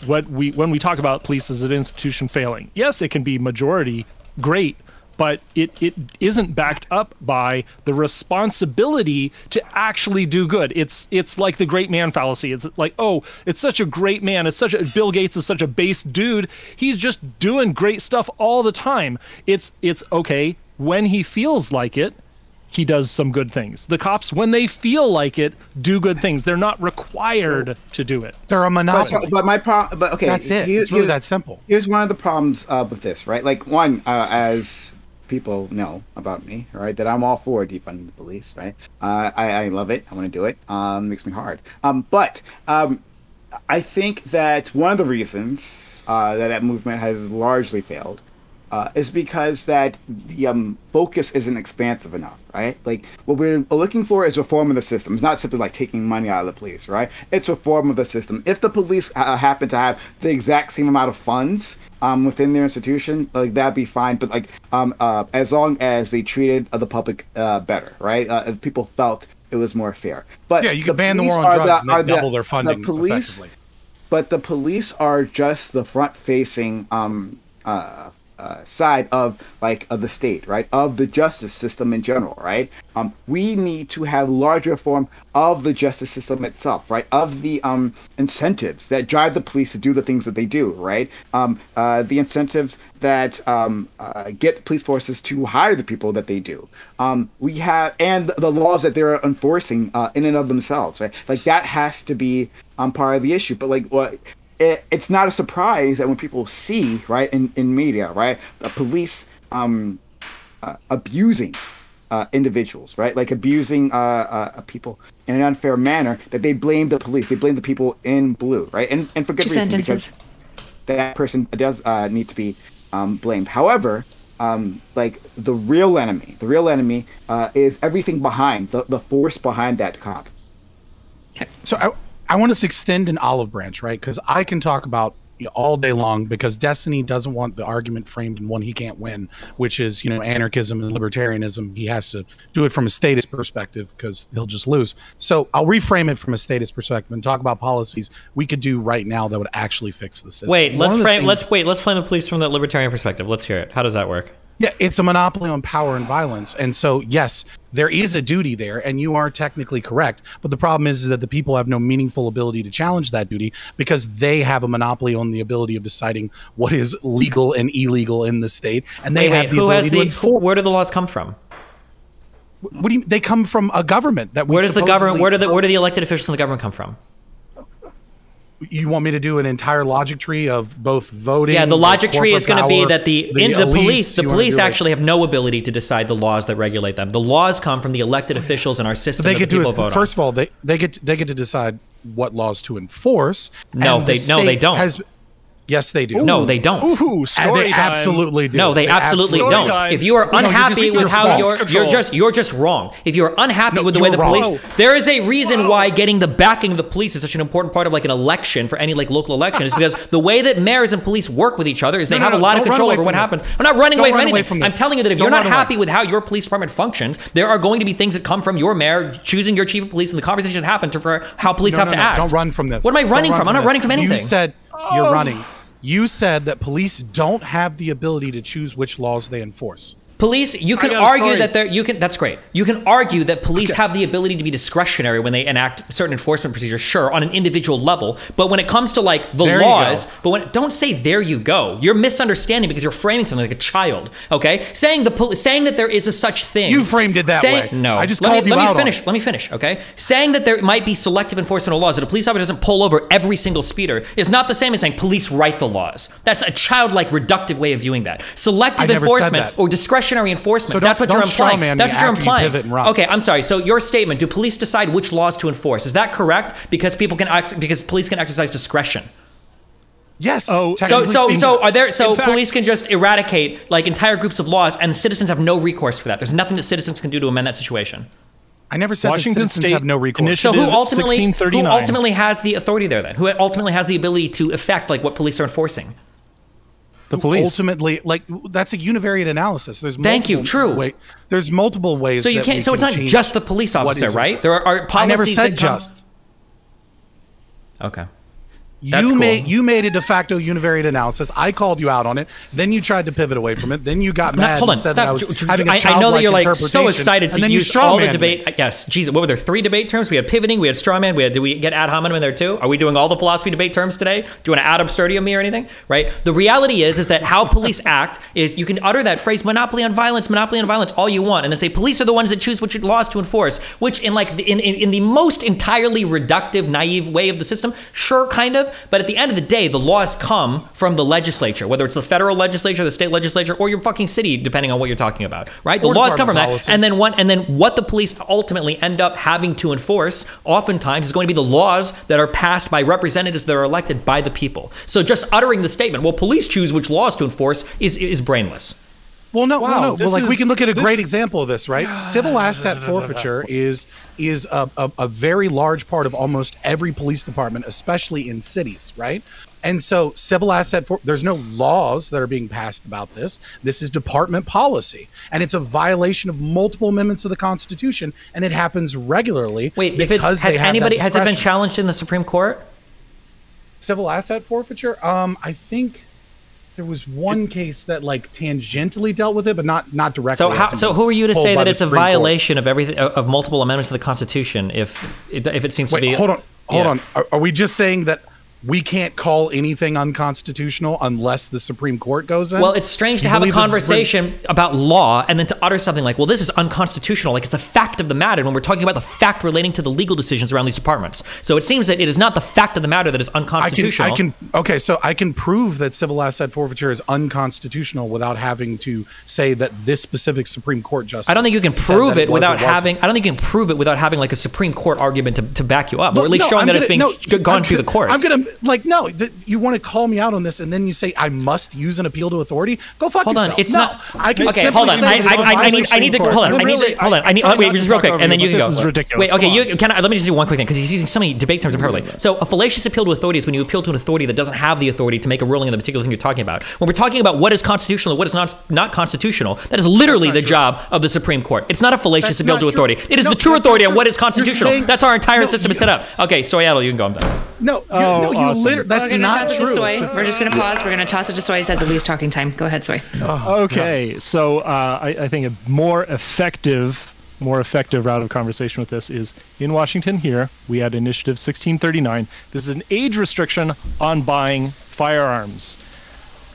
when we talk about police as an institution failing. Yes, it can be majority, great, but it isn't backed up by the responsibility to actually do good. It's like the great man fallacy. It's like, oh, it's such a great man. Bill Gates is such a base dude. He's just doing great stuff all the time. It's okay when he feels like it. He does some good things. The cops, when they feel like it, do good things. They're not required to do it. They're a monopoly. But okay, that's it. It's really that simple. Here's one of the problems with this, right? Like, one, as people know about me, right, that I'm all for defunding the police, right? I love it. I want to do it. Makes me hard. But I think that one of the reasons that movement has largely failed is because that the focus isn't expansive enough, right? Like, what we're looking for is reform of the system. It's not simply like taking money out of the police, right? It's reform of the system. If the police happen to have the exact same amount of funds within their institution, like, that'd be fine. But like, as long as they treated the public better, right? If people felt it was more fair. But yeah, you could ban the war on drugs and double their funding effectively. But the police are just the front-facing side of the state, right? Of the justice system in general, right? We need to have larger reform of the justice system itself, right? Of the incentives that drive the police to do the things that they do, right? The incentives that get police forces to hire the people that they do. We have, and the laws that they're enforcing in and of themselves, right? Like, that has to be part of the issue. But like, what? It's not a surprise that when people see, right, in media, right, the police abusing individuals, right, like abusing people in an unfair manner, that they blame the police, they blame the people in blue, right, and for good reason, because that person does need to be blamed. However, like, the real enemy is everything behind the force behind that cop. Okay. So I want us to extend an olive branch, right? Because I can talk about all day long, because Destiny doesn't want the argument framed in one he can't win, which is, anarchism and libertarianism. He has to do it from a statist perspective because he'll just lose. So I'll reframe it from a statist perspective and talk about policies we could do right now that would actually fix the system. Wait, let's frame the police from the libertarian perspective. Let's hear it. How does that work? Yeah, it's a monopoly on power and violence. And so, yes, there is a duty there, and you are technically correct. But the problem is that the people have no meaningful ability to challenge that duty because they have a monopoly on the ability of deciding what is legal and illegal in the state. And they have the ability to enforce. Where do the laws come from? What do you? They come from a government that. Where does the government? Where do the elected officials in the government come from? You want me to do an entire logic tree of both voting? Yeah, the logic tree is going to be that the police actually like, have no ability to decide the laws that regulate them. The laws come from the elected officials in our system. They that get the people vote first on. of all, they get to decide what laws to enforce. No, they don't. Yes, they do. No, they don't. Ooh, story they time. absolutely do. No, they absolutely don't. Time. If you are unhappy with how you're just wrong. If you're unhappy with the way the police, there is a reason why getting the backing of the police is such an important part of like an election for any like local election is because the way that mayors and police work with each other is they have a lot of control over what happens. I'm not running away from anything. I'm telling you that if you're not happy with how your police department functions, there are going to be things that come from your mayor choosing your chief of police and the conversation that happened for how police have to act. Don't run from this. What am I running from? I'm not running from anything. You said you're running. You said that police don't have the ability to choose which laws they enforce. Police, you can argue that that's great. You can argue that police have the ability to be discretionary when they enact certain enforcement procedures, sure, on an individual level. But when it comes to like the laws, don't say there you go. You're misunderstanding because you're framing something like a child, okay? Saying that there is a such thing. You framed it that way. No. I just called you out on it. Let me finish, okay? Saying that there might be selective enforcement of laws, that a police officer doesn't pull over every single speeder is not the same as saying police write the laws. That's a childlike, reductive way of viewing that. Selective enforcement or discretionary enforcement. So that's what you're implying. That's what you're implying. Okay, I'm sorry. So your statement: do police decide which laws to enforce? Is that correct? Because police can exercise discretion. Yes. Police can just eradicate like entire groups of laws, and citizens have no recourse for that. There's nothing that citizens can do to amend that situation. I never said Washington that citizens have no recourse. So who ultimately has the authority there then? Who ultimately has the ability to affect like what police are enforcing? The police. Ultimately, like that's a univariate analysis. There's there's multiple ways. So you can't. So it's not just the police officer, right? There are policies. I never said just. Okay. You made a de facto univariate analysis. I called you out on it. Then you tried to pivot away from it. Then you got mad and said that I was having a childlike I know that you're like so excited to use all the debate. Yes, Jesus. What were there? 3 debate terms? We had pivoting. We had strawman. Did we get ad hominem in there too? Are we doing all the philosophy debate terms today? Do you want to ad absurdum me or anything? Right. The reality is that how police act is you can utter that phrase monopoly on violence all you want, and then say police are the ones that choose which laws to enforce. Which in like in the most entirely reductive, naive way of the system, sure, kind of. But at the end of the day, the laws come from the legislature, whether it's the federal legislature, the state legislature, or your fucking city, depending on what you're talking about, right? The laws come from that. And then what the police ultimately end up having to enforce, oftentimes, is going to be the laws that are passed by representatives that are elected by the people. So just uttering the statement, well, police choose which laws to enforce is brainless. Well, no. Well, like we can look at a great example of this, right? Civil asset forfeiture is a very large part of almost every police department, especially in cities, right? And so civil asset there's no laws that are being passed about this. This is department policy, and it's a violation of multiple amendments of the Constitution, and it happens regularly. Wait, has it been challenged in the Supreme Court? Civil asset forfeiture? I think there was one case that like tangentially dealt with it, but not directly. So who are you to say that it's a violation of everything of multiple amendments of the Constitution if it seems to be? Hold on. Are we just saying that we can't call anything unconstitutional unless the Supreme Court goes in? Well, it's strange to have a conversation about law and then to utter something like, well, this is unconstitutional, like it's a fact of the matter when we're talking about the fact relating to the legal decisions around these departments. So it seems that it is not the fact of the matter that is unconstitutional. So I can prove that civil asset forfeiture is unconstitutional without having to say that this specific Supreme Court justice. I don't think you can prove it without having like a Supreme Court argument to back you up, or at least showing that it's being gone through the courts. You want to call me out on this, and then you say I must use an appeal to authority. Go fuck yourself. Hold on, it's not. I can. Okay, hold on. I need to. Hold on. Wait, just real quick, and then you can go. This is ridiculous. Wait, okay. Let me just do one quick thing because he's using so many debate terms apparently. So a fallacious appeal to authority is when you appeal to an authority that doesn't have the authority to make a ruling on the particular thing you're talking about. When we're talking about what is constitutional, what is not constitutional, that is literally the job of the Supreme Court. It's not a fallacious appeal to authority. It is the true authority on what is constitutional. That's our entire system is set up. Okay, Soyadel, you can go. I'm done. No, awesome. That's not true. We're just going to pause. We're going to toss it to Soy. He's had the least talking time. Go ahead, Soy. Okay, so I think a more effective route of conversation with this is in Washington here, we had Initiative 1639. This is an age restriction on buying firearms.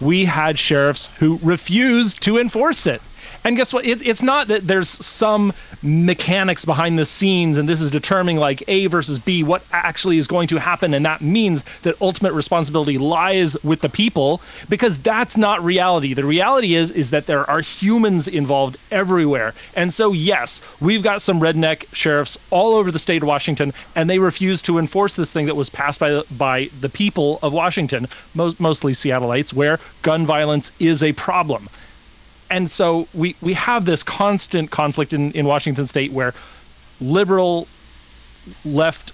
We had sheriffs who refused to enforce it. And guess what? It's not that there's some mechanics behind the scenes and this is determining like A versus B, what actually is going to happen. And that means that ultimate responsibility lies with the people, because that's not reality. The reality is that there are humans involved everywhere. And so, yes, we've got some redneck sheriffs all over the state of Washington, and they refuse to enforce this thing that was passed by the people of Washington, mostly Seattleites, where gun violence is a problem. And so we have this constant conflict in Washington state where liberal left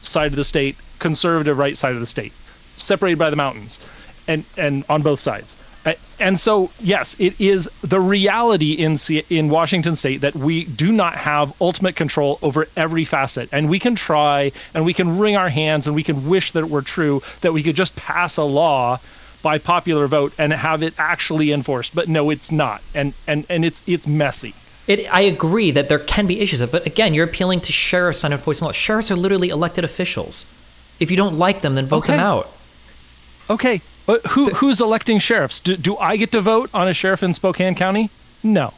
side of the state, conservative right side of the state, separated by the mountains, and on both sides. And so, yes, it is the reality in Washington state that we do not have ultimate control over every facet. And we can try and we can wring our hands and we can wish that it were true, that we could just pass a law by popular vote and have it actually enforced, but no, it's not, and it's messy. I agree that there can be issues, but again, you're appealing to sheriffs on enforcing law. Sheriffs are literally elected officials. If you don't like them, then vote them out. Okay, but who's electing sheriffs? Do I get to vote on a sheriff in Spokane County? No,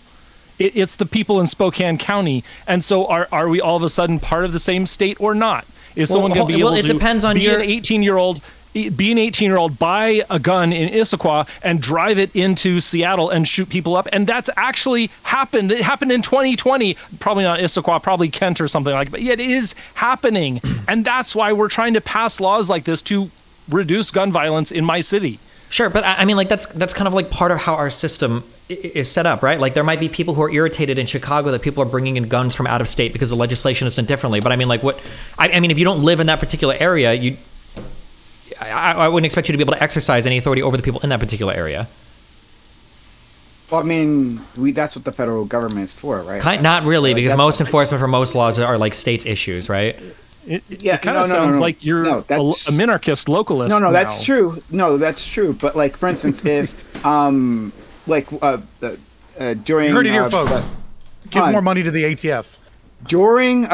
it's the people in Spokane County, and so are we all of a sudden part of the same state or not? Is someone going to be able to depends on be an 18-year-old? Be an 18-year-old, buy a gun in Issaquah and drive it into Seattle and shoot people up. And that's actually happened. It happened in 2020. Probably not Issaquah, probably Kent or something like that. But yet it is happening. And that's why we're trying to pass laws like this to reduce gun violence in my city. Sure, but I mean, like that's kind of like part of how our system is set up, right? Like there might be people who are irritated in Chicago that people are bringing in guns from out of state because the legislation is done differently. But I mean, like I mean, if you don't live in that particular area, I wouldn't expect you to be able to exercise any authority over the people in that particular area. Well, I mean, that's what the federal government is for, right? Not really, because most enforcement for most laws are like states issues, right? It kind of sounds like you're a minarchist localist. No, that's true. No, that's true. But like, for instance, if during you heard it here, folks, give more money to the ATF during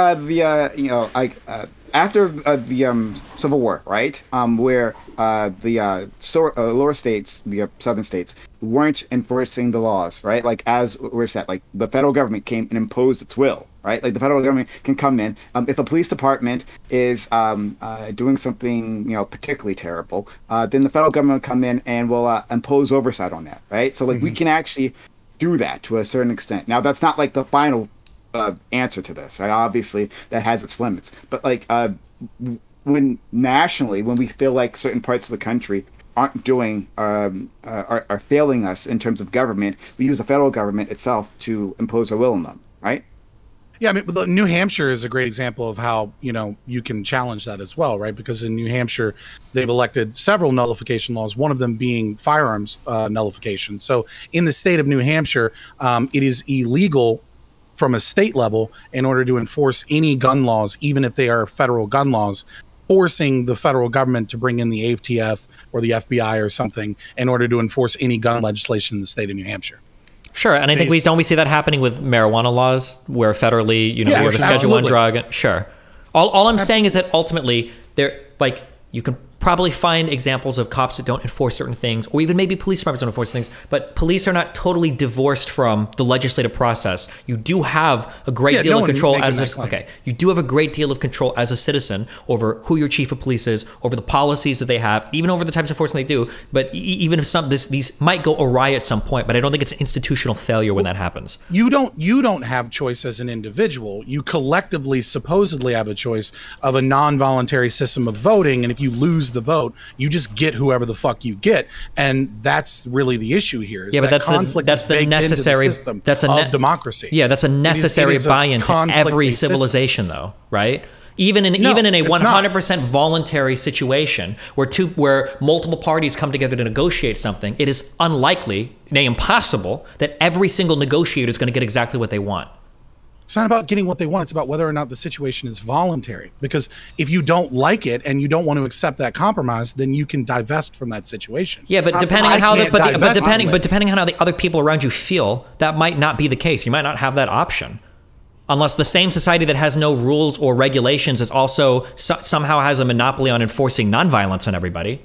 after the Civil War, right? Where the lower states, the southern states, weren't enforcing the laws, right? Like as we're set, like the federal government came and imposed its will, right? Like the federal government can come in if a police department is doing something, particularly terrible, then the federal government will come in and will impose oversight on that, right? So like we can actually do that to a certain extent. Now that's not like the final answer to this, right? Obviously that has its limits, but like when we feel like certain parts of the country aren't doing are failing us in terms of government, we use the federal government itself to impose our will on them, right? Yeah, I mean, New Hampshire is a great example of how you can challenge that as well, right? Because in New Hampshire, they've elected several nullification laws, one of them being firearms nullification. So in the state of New Hampshire, it is illegal from a state level in order to enforce any gun laws, even if they are federal gun laws, forcing the federal government to bring in the ATF or the FBI or something in order to enforce any gun legislation in the state of New Hampshire. Sure, and I think we see that happening with marijuana laws, where federally, we have a Schedule 1 drug. Sure. All I'm saying is that ultimately, you can probably find examples of cops that don't enforce certain things, or even maybe police departments don't enforce things, but police are not totally divorced from the legislative process. You do have a great deal of control you do have a great deal of control as a citizen over who your chief of police is, over the policies that they have, even over the types of enforcement they do. But even if these might go awry at some point, but I don't think it's an institutional failure when that happens. You don't have choice as an individual. You collectively supposedly have a choice of a non-voluntary system of voting, and if you lose the vote, you just get whoever the fuck you get, and that's really the issue here. Yeah, but that's the necessary system of democracy. Yeah, that's a necessary buy-in to every civilization, though, right? Even in a 100% voluntary situation where multiple parties come together to negotiate something, it is unlikely, nay, impossible, that every single negotiator is going to get exactly what they want. It's not about getting what they want. It's about whether or not the situation is voluntary. Because if you don't like it and you don't want to accept that compromise, then you can divest from that situation. Yeah, but depending on how depending on how the other people around you feel, that might not be the case. You might not have that option. Unless the same society that has no rules or regulations is also somehow has a monopoly on enforcing nonviolence on everybody.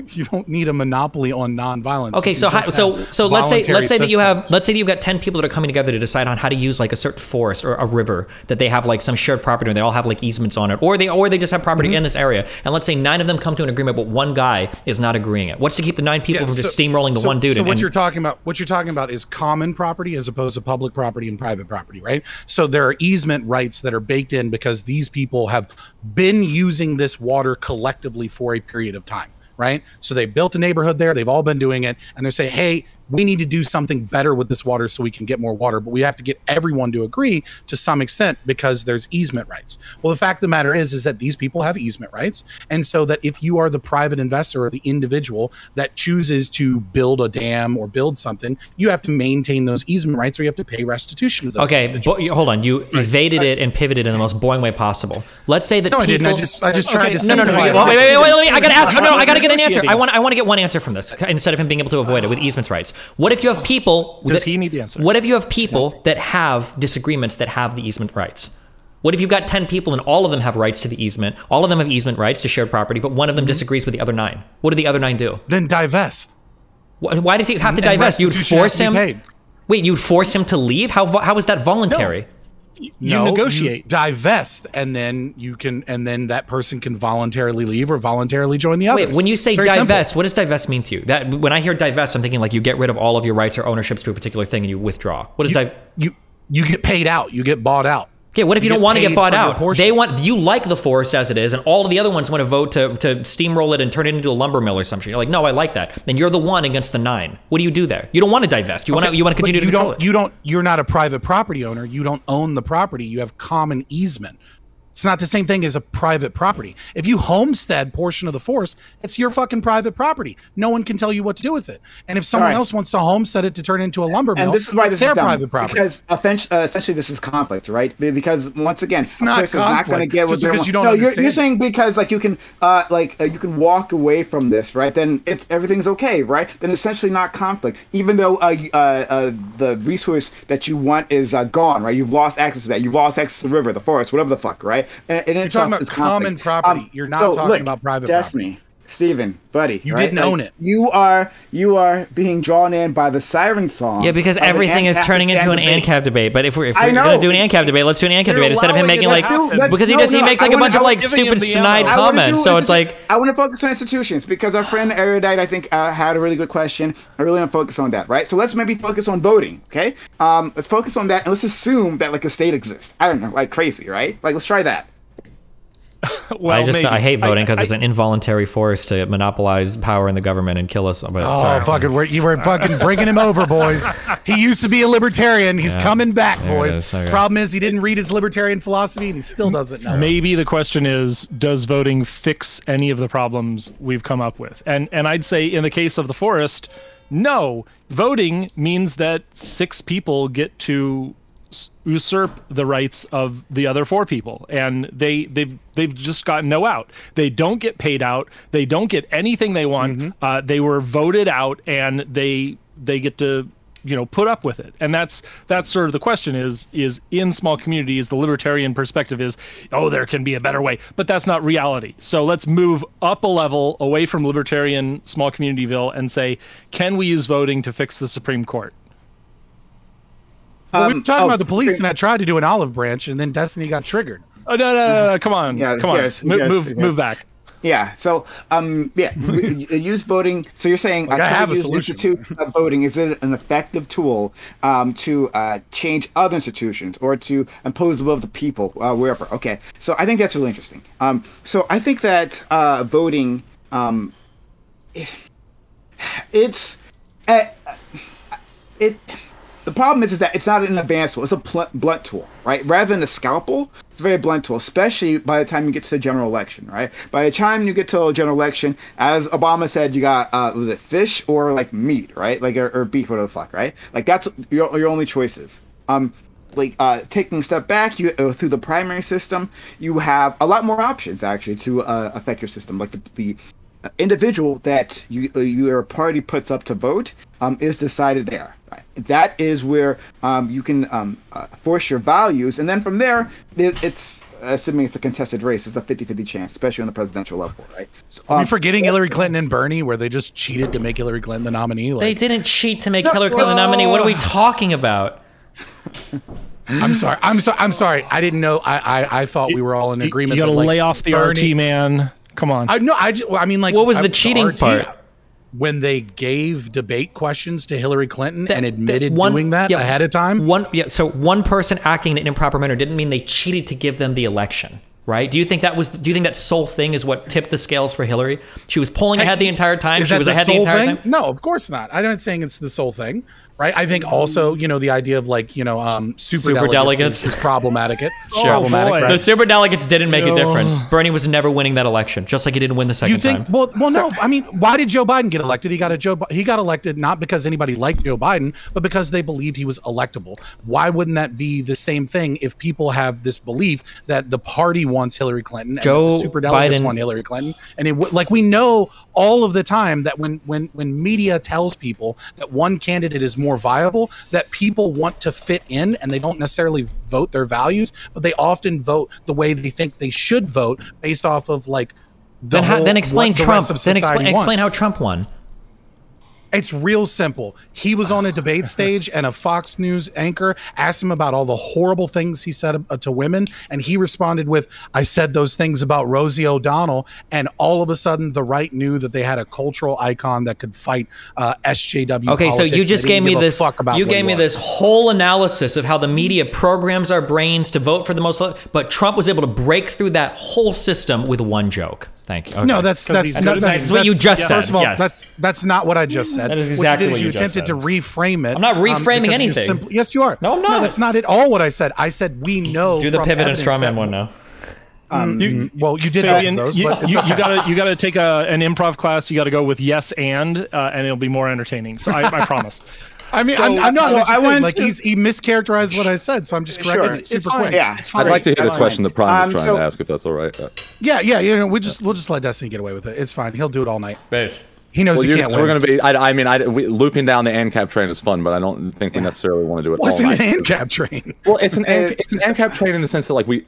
You don't need a monopoly on nonviolence. Okay, so let's say that you've got 10 people that are coming together to decide on how to use like a certain forest or a river that they have like some shared property and they all have like easements on it, or they just have property in this area. And let's say 9 of them come to an agreement, but one guy is not agreeing it. What's to keep the 9 people from just steamrolling the one dude? So what you're talking about is common property as opposed to public property and private property, right? So there are easement rights that are baked in because these people have been using this water collectively for a period of time. Right? So they built a neighborhood there. They've all been doing it. And they're saying, hey, we need to do something better with this water so we can get more water. But we have to get everyone to agree to some extent because there's easement rights. Well, the fact of the matter is that these people have easement rights. And so that if you are the private investor or the individual that chooses to build a dam or build something, you have to maintain those easement rights or you have to pay restitution to those individuals. Hold on. You evaded it and pivoted in the most boring way possible. Let's say that people... I didn't. I just tried to say... No. Wait, I got to ask. No, I got to get an answer. I want to get one answer from this instead of him being able to avoid it with easements rights. What if you have people... Does he need the answer? What if you have people that have disagreements that have the easement rights? What if you've got 10 people and all of them have rights to the easement, all of them have easement rights to shared property, but one of them disagrees with the other 9? What do the other 9 do? Then divest. Why does he have to divest? You'd force him... Wait, you'd force him to leave? How is that voluntary? You negotiate. You divest, and then that person can voluntarily leave or voluntarily join the others. Wait, when you say divest, what does divest mean to you? That when I hear divest, I'm thinking like you get rid of all of your rights or ownerships to a particular thing and you withdraw. What is you get paid out? You get bought out. Okay, what if you don't want to get bought out? You like the forest as it is, and all of the other ones want to vote to steamroll it and turn it into a lumber mill or something. You're like, no, I like that. And you're the 1 against the 9. What do you do there? You don't want to divest. You want to continue to control it. You're not a private property owner. You don't own the property. You have common easement. It's not the same thing as a private property. If you homestead portion of the forest, it's your fucking private property. No one can tell you what to do with it. And if someone else wants to homestead it to turn it into a lumber mill, this is why it's their private property. Because essentially this is conflict, right? Because once again, it's not going to get what because you don't understand. You're saying because you can you can walk away from this, right? Then everything's okay, right? Then essentially not conflict, even though the resource that you want is gone, right? You've lost access to that. You've lost access to the river, the forest, whatever the fuck, right? And you're talking about common property. You're not talking about private Destiny, property. Stephen, buddy, you didn't own it. You are being drawn in by the siren song. Yeah, because everything is turning into an ANCAP debate. But if we're going to do an ANCAP debate, let's do an ANCAP debate instead of him making because he makes like a bunch of like stupid snide comments. So it's like I want to focus on institutions because our friend Erudite I think had a really good question. I really want to focus on that, right? So let's maybe focus on voting, okay? Let's focus on that and let's assume that like a state exists. I don't know, like crazy, right? Like let's try that. Well, I hate voting because it's an involuntary force to monopolize power in the government and kill us. But, you were fucking bringing him over, boys. He used to be a libertarian. He's coming back, boys. Okay. Problem is he didn't read his libertarian philosophy and he still doesn't know. Maybe the question is, does voting fix any of the problems we've come up with? And I'd say in the case of the forest, no. Voting means that 6 people get to usurp the rights of the other 4 people, and they've just got no out. They don't get paid out. They don't get anything they want. They were voted out, and they get to put up with it. And that's sort of the question is in small communities, the libertarian perspective is, oh, there can be a better way, but that's not reality. So let's move up a level away from libertarian small communityville and say, can we use voting to fix the Supreme Court? Well, we were talking about the police, and I tried to do an olive branch, and then Destiny got triggered. Oh no! Come on, come on, move back. Yeah. So, use voting. So you're saying institute voting is it an effective tool to change other institutions or to impose the will of the people wherever? Okay. So I think that's really interesting. So I think that voting, the problem is that it's not an advanced tool. It's a blunt tool, right? Rather than a scalpel, it's a very blunt tool, especially by the time you get to the general election, right? By the time you get to a general election, as Obama said, you got, was it fish or like meat, right? Like, or beef, whatever the fuck, right? Like that's your only choices. taking a step back, through the primary system, you have a lot more options actually to affect your system. Like the individual that your party puts up to vote is decided there. Right? That is where you can force your values, and then from there, it's assuming it's a contested race, it's a 50-50 chance, especially on the presidential level, right? Are you forgetting Hillary Clinton and Bernie, where they just cheated to make Hillary Clinton the nominee? They didn't cheat to make Hillary Clinton the nominee. What are we talking about? I'm sorry. I didn't know. I thought we were all in agreement. You got to that, lay off the RT, man. Come on. I mean, like, what was the cheating part? When they gave debate questions to Hillary Clinton and admitted doing that ahead of time? So one person acting in an improper manner didn't mean they cheated to give them the election, right? Do you think that sole thing is what tipped the scales for Hillary? She was pulling ahead the entire time. She was ahead the entire time. No, of course not. I'm not saying it's the sole thing, right? I think also, the idea of super delegates is problematic. Problematic, right? The super delegates didn't make a difference. Bernie was never winning that election, just like he didn't win the second time. Well, no. I mean, why did Joe Biden get elected? He got elected not because anybody liked Joe Biden, but because they believed he was electable. Why wouldn't that be the same thing if people have this belief that the party wants Hillary Clinton and the super delegates want Hillary Clinton? And we know all of the time that when media tells people that one candidate is more viable, that people want to fit in and they don't necessarily vote their values, but they often vote the way they think they should vote based off of then explain Trump. Then explain how Trump won. It's real simple. He was on a debate stage and a Fox News anchor asked him about all the horrible things he said to women. And he responded with, I said those things about Rosie O'Donnell. And all of a sudden the right knew that they had a cultural icon that could fight SJW. Okay, so you just gave me this, this whole analysis of how the media programs our brains to vote for the most, but Trump was able to break through that whole system with one joke. Thank you. Okay. No, that's what you just said. First of all, that's not what I just said. That is exactly what you attempted to reframe it. I'm not reframing anything. Yes, you are. No, I'm not. No, that's not at all what I said. I said we know. Do the pivot and strawman one now. Well, you did both of those, but you gotta take an improv class. You got to go with yes and it'll be more entertaining. So I promise. I mean, I'm not. He mischaracterized what I said, so I'm just correcting it super quick. Yeah, I'd like to hear the question that Prime is trying to ask, if that's all right. Yeah. We'll just let Destiny get away with it. It's fine. He'll do it all night. Base. He knows he can't win. We're going to be. Looping down the ANCAP train is fun, but I don't think we necessarily want to do it. What's an ANCAP train? Well, it's an ANCAP train in the sense that we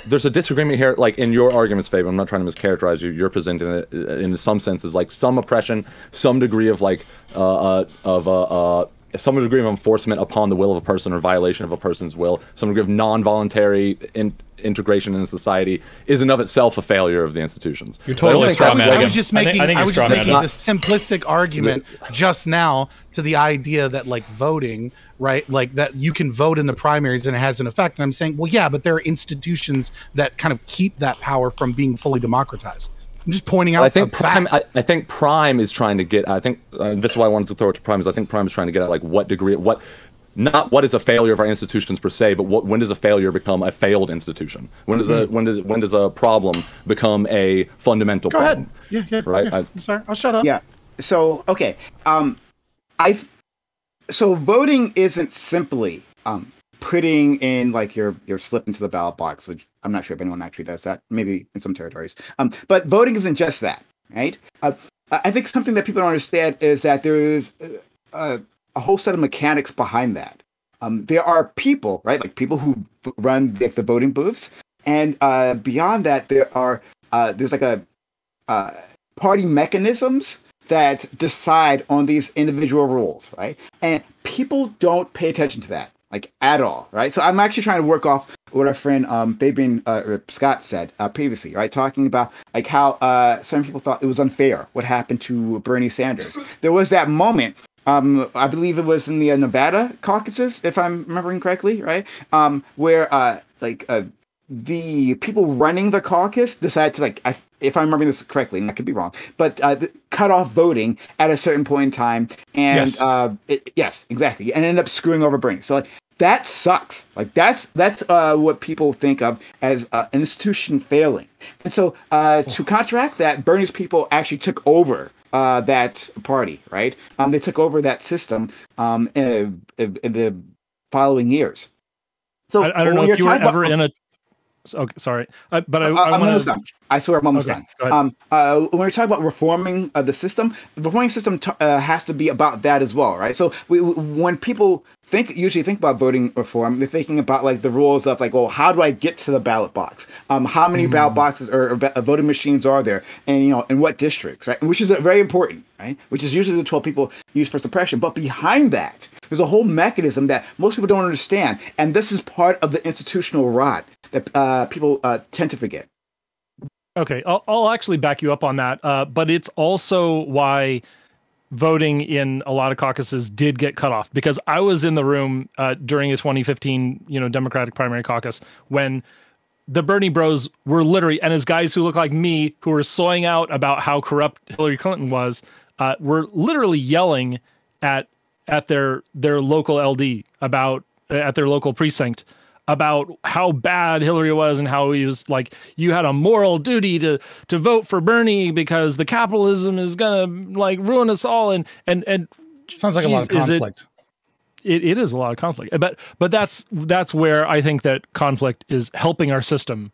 there's a disagreement here. Like in your arguments, Fabe, I'm not trying to mischaracterize you. You're presenting it in some senses like some oppression, some degree of some degree of enforcement upon the will of a person or violation of a person's will, some degree of non-voluntary integration in society is in of itself a failure of the institutions. You're totally straw man. I was just making the simplistic argument just now to the idea that voting, right, that you can vote in the primaries and it has an effect. And I'm saying, well, yeah, but there are institutions that kind of keep that power from being fully democratized. I'm just pointing out. I think Prime is trying to get. I think this is why I wanted to throw it to Prime. Is I think Prime is trying to get at what degree, not what is a failure of our institutions per se, but when does a failure become a failed institution? When does a problem become a fundamental problem? Go ahead. Yeah. Right. Yeah. I'm sorry. I'll shut up. Yeah. So okay. So voting isn't simply putting in your slip into the ballot box, which I'm not sure if anyone actually does that, maybe in some territories. But voting isn't just that, right? I think something that people don't understand is that there is a whole set of mechanics behind that. There are people, right? Like people who run the voting booths, and beyond that, there's party mechanisms that decide on these individual rules, right? And people don't pay attention to that. At all, right? So I'm actually trying to work off what our friend Fabian Scott said previously, right? Talking about how some people thought it was unfair what happened to Bernie Sanders. There was that moment, I believe it was in the Nevada caucuses, if I'm remembering correctly, right? Where the people running the caucus decided to if I'm remembering this correctly, and I could be wrong, but cut off voting at a certain point in time, and yes, exactly, and ended up screwing over Bernie. So that sucks. That's what people think of as an institution failing. And so to counteract that, Bernie's people actually took over that party, right? They took over that system in the following years. So I don't know if you were ever in a. Okay, sorry, but I'm almost done. I swear I'm almost done. When we're talking about reforming the system, the reforming system has to be about that as well, right? So when people usually think about voting reform, they're thinking about like the rules of like, well, how do I get to the ballot box? How many ballot boxes or voting machines are there, and in what districts, right? Which is very important, right? Which is usually the 12 people use for suppression. But behind that, there's a whole mechanism that most people don't understand, and this is part of the institutional rot that people tend to forget. Okay, I'll actually back you up on that, but it's also why voting in a lot of caucuses did get cut off, because I was in the room during a 2015, Democratic primary caucus when the Bernie bros were literally, and as guys who look like me who were soying out about how corrupt Hillary Clinton was, were literally yelling at their local LD at their local precinct about how bad Hillary was and how he was like, you had a moral duty to vote for Bernie because the capitalism is gonna like ruin us all. And sounds like a lot of conflict. It is a lot of conflict, but that's where I think that conflict is helping our system,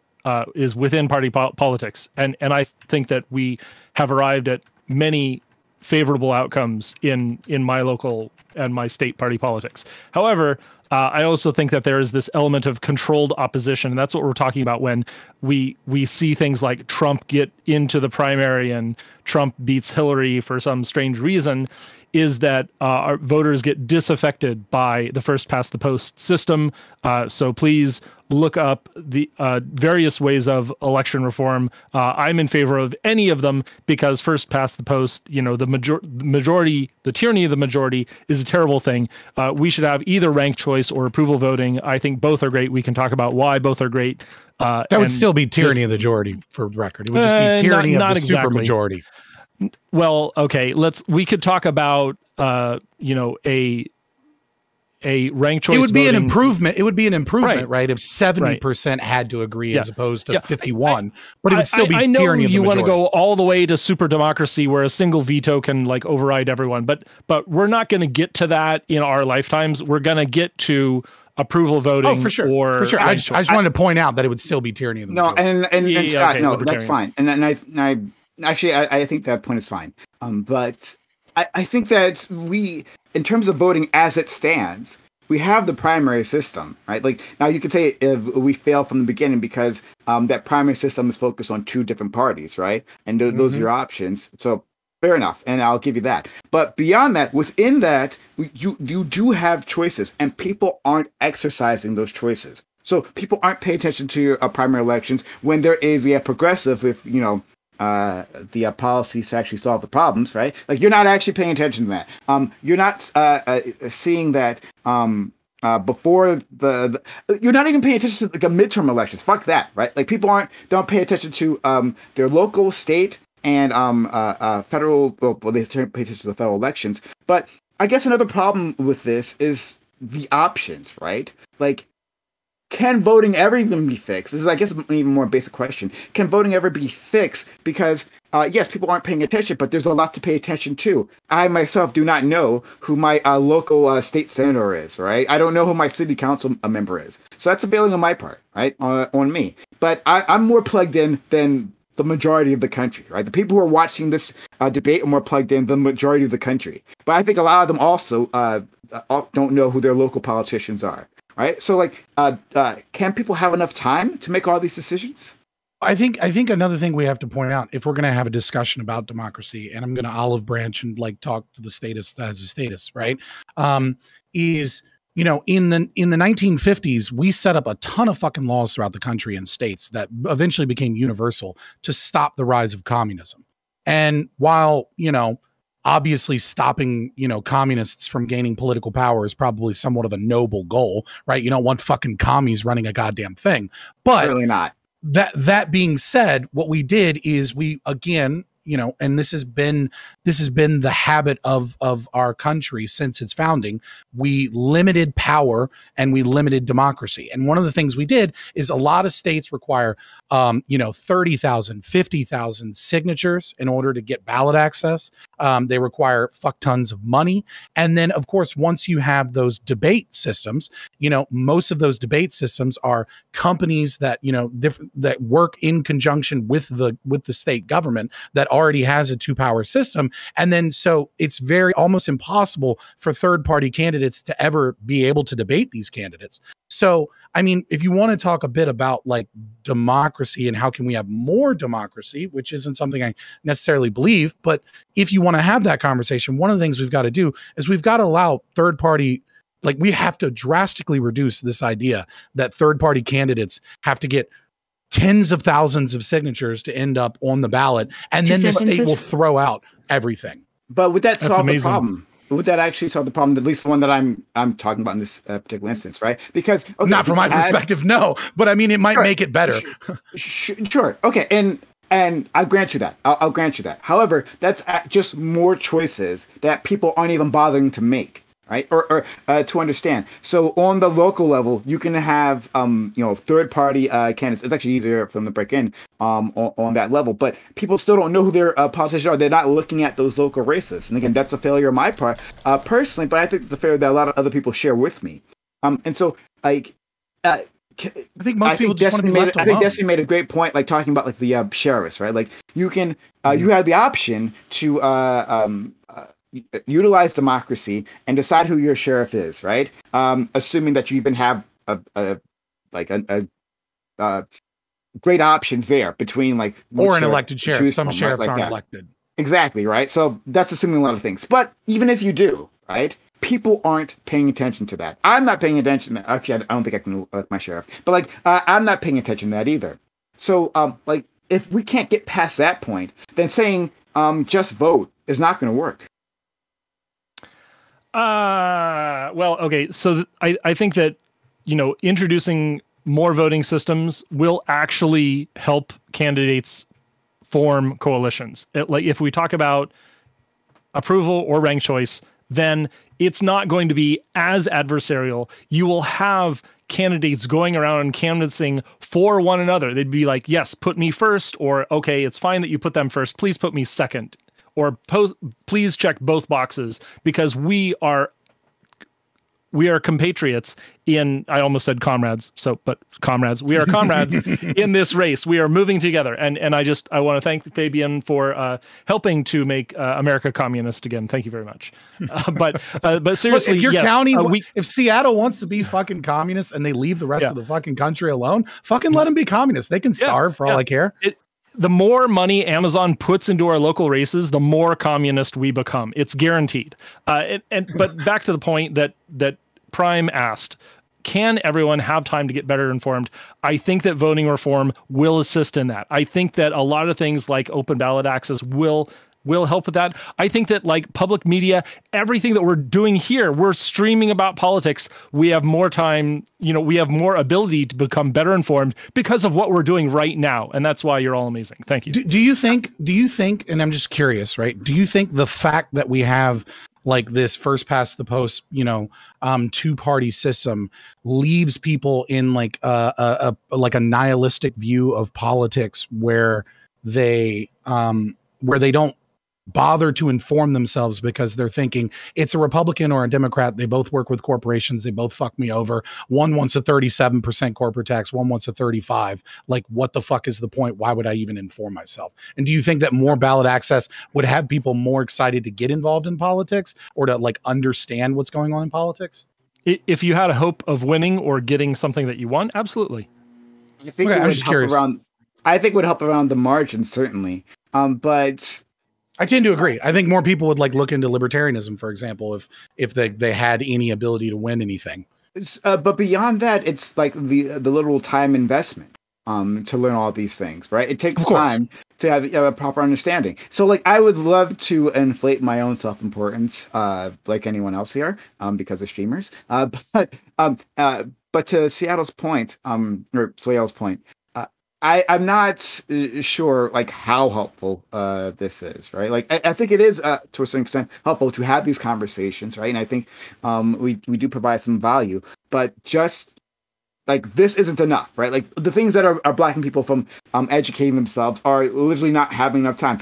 is within party politics, and I think that we have arrived at many favorable outcomes in my local and my state party politics. However, I also think that there is this element of controlled opposition, and that's what we're talking about when we see things like Trump get into the primary and Trump beats Hillary for some strange reason, is that our voters get disaffected by the first past the post system. So please look up the various ways of election reform. I'm in favor of any of them because first past the post, the majority, the tyranny of the majority is a terrible thing. We should have either ranked choice or approval voting. I think both are great. We can talk about why both are great. That would still be tyranny of the majority, for record. It would just be tyranny of the supermajority. Well, okay, we could talk about a ranked choice. It would be voting. an improvement. It would be an improvement, Right. If 70% had to agree as opposed to 51. But it would still be I know tyranny of the you want majority. to go all the way to super democracy where a single veto can like override everyone, but we're not going to get to that in our lifetimes. We're going to get to approval voting. Oh, for sure. I just wanted to point out that it would still be tyranny of the majority. And Scott, okay, no, that's fine. And I actually, I think that point is fine. But I think that we, in terms of voting as it stands, we have the primary system, right? Like now you could say if we fail from the beginning because that primary system is focused on two different parties, right? And those are your options. So fair enough. And I'll give you that. But beyond that, within that, you do have choices and people aren't exercising those choices. So people aren't paying attention to your primary elections when there is a progressive with, the policies to actually solve the problems, right? Like you're not actually paying attention to that. You're not seeing that before you're not even paying attention to the midterm elections. Fuck that, right? Like people don't pay attention to their local, state, and federal. Well, they pay attention to the federal elections. But I guess another problem with this is the options, right? Like, can voting ever even be fixed? This is, I guess, an even more basic question. Can voting ever be fixed? Because, yes, people aren't paying attention, but there's a lot to pay attention to. I, myself, do not know who my local state senator is, right? I don't know who my city council member is. So that's a failing on my part, right? On me. But I'm more plugged in than the majority of the country, right? The people who are watching this debate are more plugged in than the majority of the country. But I think a lot of them also don't know who their local politicians are. Right. So, like, can people have enough time to make all these decisions? I think another thing we have to point out, if we're going to have a discussion about democracy, and I'm going to olive branch and like talk to the status as a status, right? Is in the 1950s, we set up a ton of fucking laws throughout the country and states that eventually became universal to stop the rise of communism. And while obviously stopping, communists from gaining political power is probably somewhat of a noble goal, right? You don't want fucking commies running a goddamn thing. But really not. That being said, what we did is we, again, and this has been the habit of our country since its founding. We limited power and we limited democracy. And one of the things we did is a lot of states require 30,000, 50,000 signatures in order to get ballot access. They require fuck tons of money. And then, of course, once you have those debate systems, most of those debate systems are companies that, that work in conjunction with the state government that already has a two-power system. And then so it's almost impossible for third-party candidates to ever be able to debate these candidates. So, I mean, if you want to talk a bit about like democracy and how can we have more democracy, which isn't something I necessarily believe, but if you want to have that conversation, one of the things we've got to do is we've got to allow third-party, like we have to drastically reduce this idea that third-party candidates have to get tens of thousands of signatures to end up on the ballot, and then the state will throw out everything. But would that solve the problem? Would that actually solve the problem? At least the one that I'm talking about in this particular instance, right? Because not from my perspective, no. But I mean, it might make it better. Sure. Okay, and I grant you that. I'll grant you that. However, that's just more choices that people aren't even bothering to make. Right, or to understand. So on the local level, you can have third-party candidates. It's actually easier for them to break in on that level, but people still don't know who their politicians are. They're not looking at those local races. And again, that's a failure on my part personally, but I think it's a failure that a lot of other people share with me. And so like. I think most people just want to be left alone. I think Destiny made a great point, like talking about like the sheriffs, right? Like you can, you have the option to utilize democracy and decide who your sheriff is, right? Assuming that you even have a great options there between like or an elected sheriff. Some sheriffs aren't elected. Exactly, right? So that's assuming a lot of things. But even if you do, right? People aren't paying attention to that. I'm not paying attention. Actually, I don't think I can elect my sheriff. But like, I'm not paying attention to that either. So like, if we can't get past that point, then saying just vote is not going to work. Well, okay. So I think that, introducing more voting systems will actually help candidates form coalitions. Like if we talk about approval or ranked choice, then it's not going to be as adversarial. You will have candidates going around and canvassing for one another. They'd be like, yes, put me first, or okay, it's fine that you put them first. Please put me second. Or please check both boxes because we are compatriots in, I almost said comrades. But comrades, we are comrades in this race. We are moving together. And I want to thank Fabian for helping to make America communist again. Thank you very much. But seriously, look, if your county, if Seattle wants to be fucking communist and they leave the rest of the fucking country alone, fucking let them be communists. They can starve for all I care. The more money Amazon puts into our local races, the more communist we become. It's guaranteed. But back to the point that Prime asked, can everyone have time to get better informed? I think that voting reform will assist in that. I think that a lot of things like open ballot access will help with that. I think that like public media, everything that we're doing here, we're streaming about politics. We have more time, we have more ability to become better informed because of what we're doing right now. And that's why you're all amazing. Thank you. Do you think, and I'm just curious, right? Do you think the fact that we have like this first past the post, two-party system leaves people in like a nihilistic view of politics where they don't bother to inform themselves because they're thinking it's a Republican or a Democrat. They both work with corporations. They both fuck me over. One wants a 37% corporate tax. One wants a 35. Like, what the fuck is the point? Why would I even inform myself? And do you think that more ballot access would have people more excited to get involved in politics or to like understand what's going on in politics? If you had a hope of winning or getting something that you want, absolutely. I think it would help around. I think it would help around the margins, certainly. But I tend to agree. I think more people would like look into libertarianism, for example, if they had any ability to win anything. But beyond that, it's like the literal time investment to learn all these things, right? It takes time to have a proper understanding. So like I would love to inflate my own self-importance like anyone else here because of streamers. But to Seattle's point, or Soyel's point, I'm not sure like how helpful this is, right? Like I think it is to a certain extent helpful to have these conversations, right? And I think we do provide some value, but just like this isn't enough, right? Like the things that are blocking people from educating themselves are literally not having enough time,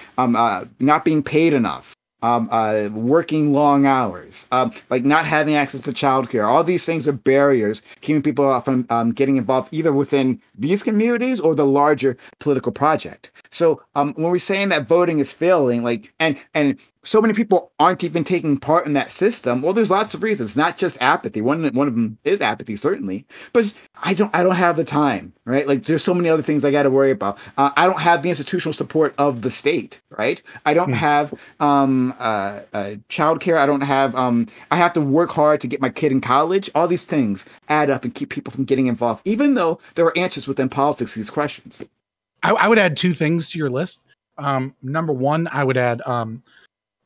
not being paid enough, working long hours, like not having access to childcare. All these things are barriers keeping people from getting involved either within these communities or the larger political project. So when we're saying that voting is failing, like and so many people aren't even taking part in that system, well, there's lots of reasons, not just apathy. One of them is apathy, certainly, but I don't have the time, right? Like there's so many other things I got to worry about. I don't have the institutional support of the state, right? I don't have childcare. I don't have I have to work hard to get my kid in college. All these things add up and keep people from getting involved, even though there are answers within politics to these questions. I would add two things to your list. Number one, I would add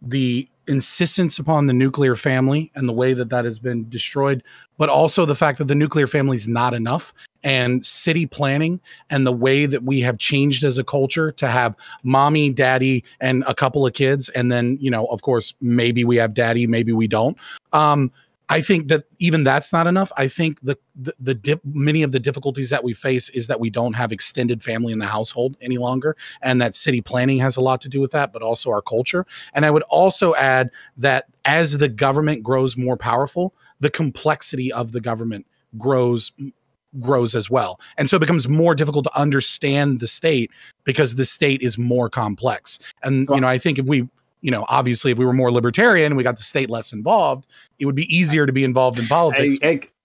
the insistence upon the nuclear family and the way that that has been destroyed, but also the fact that the nuclear family is not enough, and city planning and the way that we have changed as a culture to have mommy, daddy, and a couple of kids. And then, you know, of course, maybe we have daddy, maybe we don't. I think that even that's not enough. I think many of the difficulties that we face is that we don't have extended family in the household any longer, and that city planning has a lot to do with that, but also our culture. And I would also add that as the government grows more powerful, the complexity of the government grows as well. And so it becomes more difficult to understand the state because the state is more complex. And, you know, I think if we, you know, obviously, if we were more libertarian and we got the state less involved, it would be easier to be involved in politics.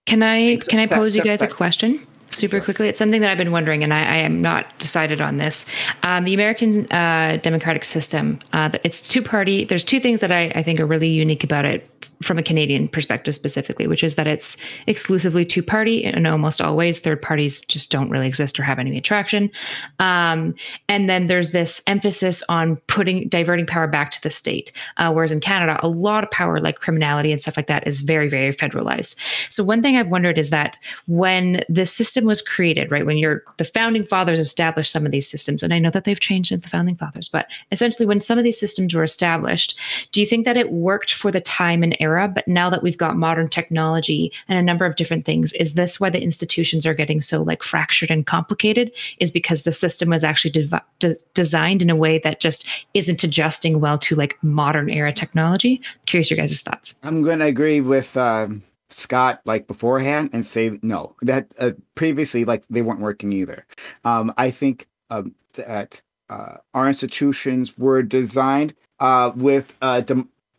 Can I pose you guys a question super quickly? It's something that I've been wondering, and I am not decided on this. The American democratic system, it's two-party. There's two things that I think are really unique about it from a Canadian perspective specifically, which is that it's exclusively two-party, and almost always third parties just don't really exist or have any attraction. And then there's this emphasis on diverting power back to the state, whereas in Canada, a lot of power like criminality and stuff like that is very, very federalized. So one thing I've wondered is that when the system was created, right, when the founding fathers established some of these systems, and I know that they've changed since the founding fathers, but essentially when some of these systems were established, do you think that it worked for the time and era? But now that we've got modern technology and a number of different things, is this why the institutions are getting so like fractured and complicated? Is because the system was actually designed in a way that just isn't adjusting well to like modern era technology? Curious your guys' thoughts. I'm going to agree with Scott like beforehand and say no, that previously like they weren't working either. I think that our institutions were designed with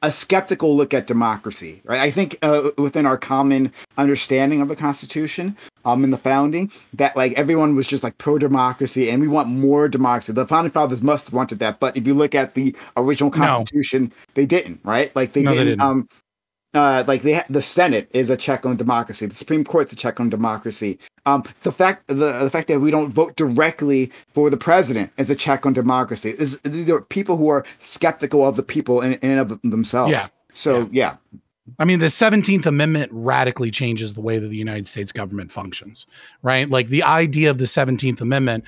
a skeptical look at democracy, right? I think within our common understanding of the Constitution, in the founding, that like everyone was just like pro-democracy and we want more democracy. The founding fathers must have wanted that, but if you look at the original Constitution, they didn't, right? Like they didn't. Like the Senate is a check on democracy. The Supreme Court's a check on democracy. The fact that we don't vote directly for the president is a check on democracy. These are people who are skeptical of the people in and of themselves. Yeah. So yeah. I mean, the 17th Amendment radically changes the way that the United States government functions, right? Like the idea of the 17th Amendment,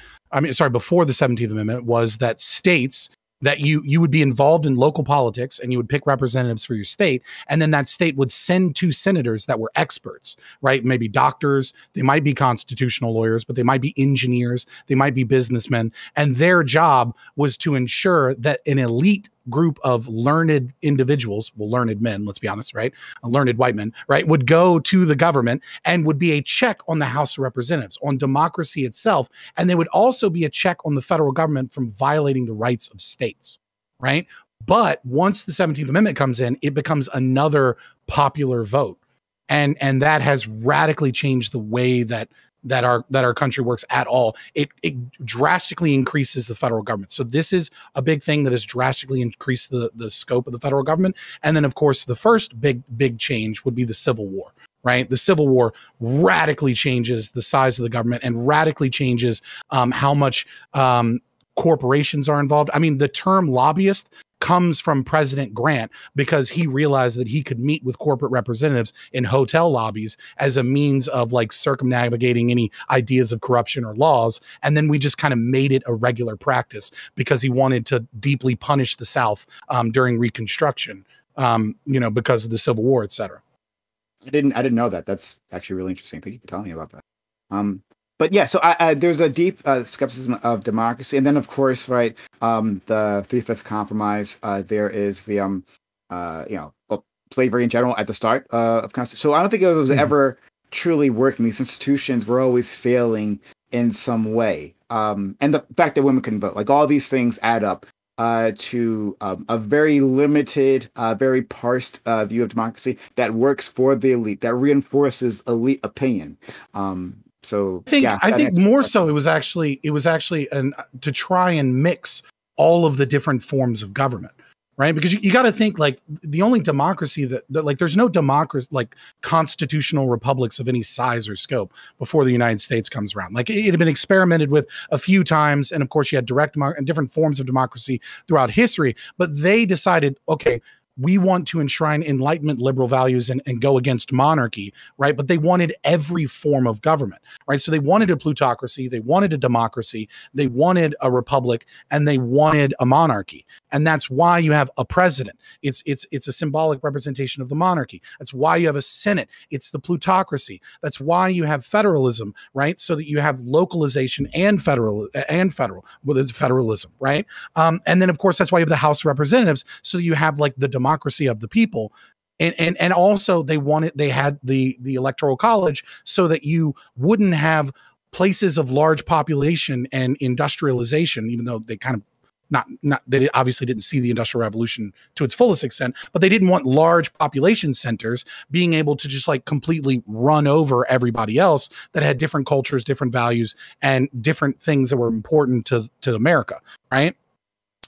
before the 17th Amendment was that states, that you would be involved in local politics and you would pick representatives for your state. And then that state would send two senators that were experts, right? Maybe doctors, they might be constitutional lawyers, but they might be engineers, they might be businessmen. And their job was to ensure that an elite group of learned individuals, well, learned men, let's be honest, right? Learned white men, right? Would go to the government and would be a check on the House of Representatives, on democracy itself. And they would also be a check on the federal government from violating the rights of states, right? But once the 17th Amendment comes in, it becomes another popular vote. And that has radically changed the way that our country works at all. It drastically increases the federal government. So this is a big thing that has drastically increased the scope of the federal government. And then, of course, the first big change would be the Civil War, right? The Civil War radically changes the size of the government and radically changes how much corporations are involved. I mean, the term lobbyist comes from President Grant because he realized that he could meet with corporate representatives in hotel lobbies as a means of like circumnavigating any ideas of corruption or laws. And then we just kind of made it a regular practice because he wanted to deeply punish the South during Reconstruction, because of the Civil War, et cetera. I didn't know that. That's actually really interesting. Thank you for telling me about that. But yeah, so there's a deep skepticism of democracy, and then of course, right, the 3/5 compromise. There is the slavery in general at the start of Constitution. So I don't think it was ever truly working. These institutions were always failing in some way, and the fact that women couldn't vote, like all these things add up to a very limited, very parsed view of democracy that works for the elite, that reinforces elite opinion. So I think more so it was actually to try and mix all of the different forms of government, right? Because you got to think like the only democracy that like there's no democracy like constitutional republics of any size or scope before the United States comes around. Like it had been experimented with a few times, and of course you had direct and different forms of democracy throughout history. But they decided, okay, we want to enshrine Enlightenment liberal values and go against monarchy, right? But they wanted every form of government, right? So they wanted a plutocracy, they wanted a democracy, they wanted a republic, and they wanted a monarchy. And that's why you have a president. It's a symbolic representation of the monarchy. That's why you have a Senate. It's the plutocracy. That's why you have federalism, right? So that you have localization and federal, well, it's federalism, right? And then of course that's why you have the House of Representatives, so that you have like the democracy of the people. And also they had the Electoral College so that you wouldn't have places of large population and industrialization, even though they kind of they obviously didn't see the Industrial Revolution to its fullest extent, but they didn't want large population centers being able to just like completely run over everybody else that had different cultures, different values, and different things that were important to America, right?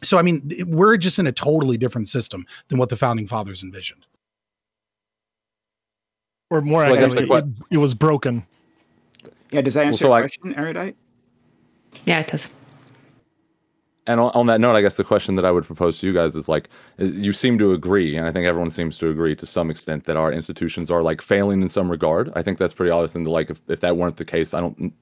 So, I mean, we're just in a totally different system than what the Founding Fathers envisioned. Or more accurately, it was broken. Yeah, does that answer your question, Erudite? Yeah, it does. And on that note, I guess the question that I would propose to you guys is like, you seem to agree, and I think everyone seems to agree to some extent, that our institutions are like failing in some regard. I think that's pretty obvious. And like, if that weren't the case, I don't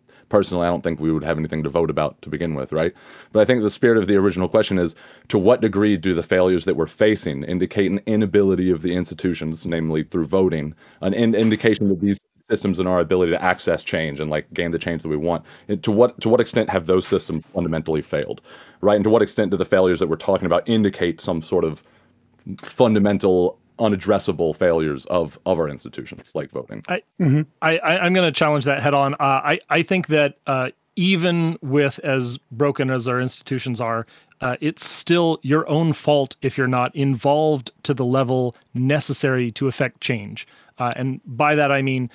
think we would have anything to vote about to begin with, right? But I think the spirit of the original question is, to what degree do the failures that we're facing indicate an inability of the institutions, namely through voting, an indication that these systems and our ability to access change and like gain the change that we want? And to what extent have those systems fundamentally failed, right? And to what extent do the failures that we're talking about indicate some sort of fundamental, unaddressable failures of our institutions, like voting? I'm going to challenge that head on. I think that even with as broken as our institutions are, it's still your own fault if you're not involved to the level necessary to affect change. And by that, I mean,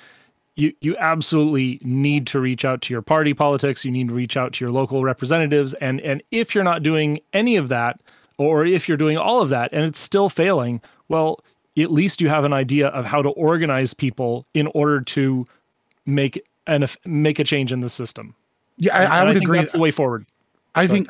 you absolutely need to reach out to your party politics. You need to reach out to your local representatives. And if you're not doing any of that, or if you're doing all of that and it's still failing, well, at least you have an idea of how to organize people in order to make a change in the system. Yeah, I would agree. That's the way forward. I think,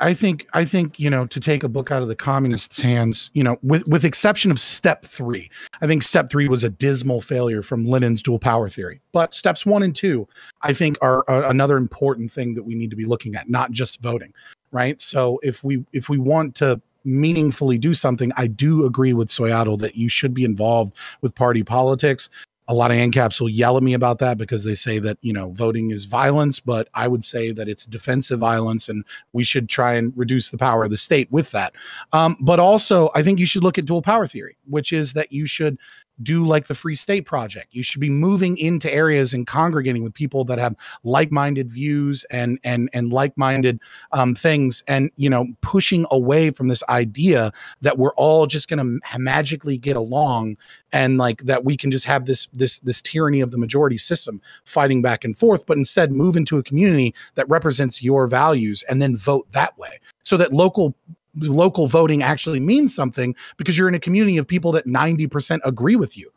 to take a book out of the communists' hands, with exception of step 3, I think step 3 was a dismal failure from Lenin's dual power theory. But steps 1 and 2, I think are another important thing that we need to be looking at, not just voting, right? So if we want to meaningfully do something, I do agree with Soyadl that you should be involved with party politics. A lot of ANCAPs will yell at me about that because they say that, voting is violence, but I would say that it's defensive violence and we should try and reduce the power of the state with that. But also, I think you should look at dual power theory, which is that you should do like the Free State Project. You should be moving into areas and congregating with people that have like-minded views and like-minded things, and pushing away from this idea that we're all just going to magically get along and like that we can just have this tyranny of the majority system fighting back and forth, but instead move into a community that represents your values and then vote that way, so that local voting actually means something because you're in a community of people that 90% agree with you.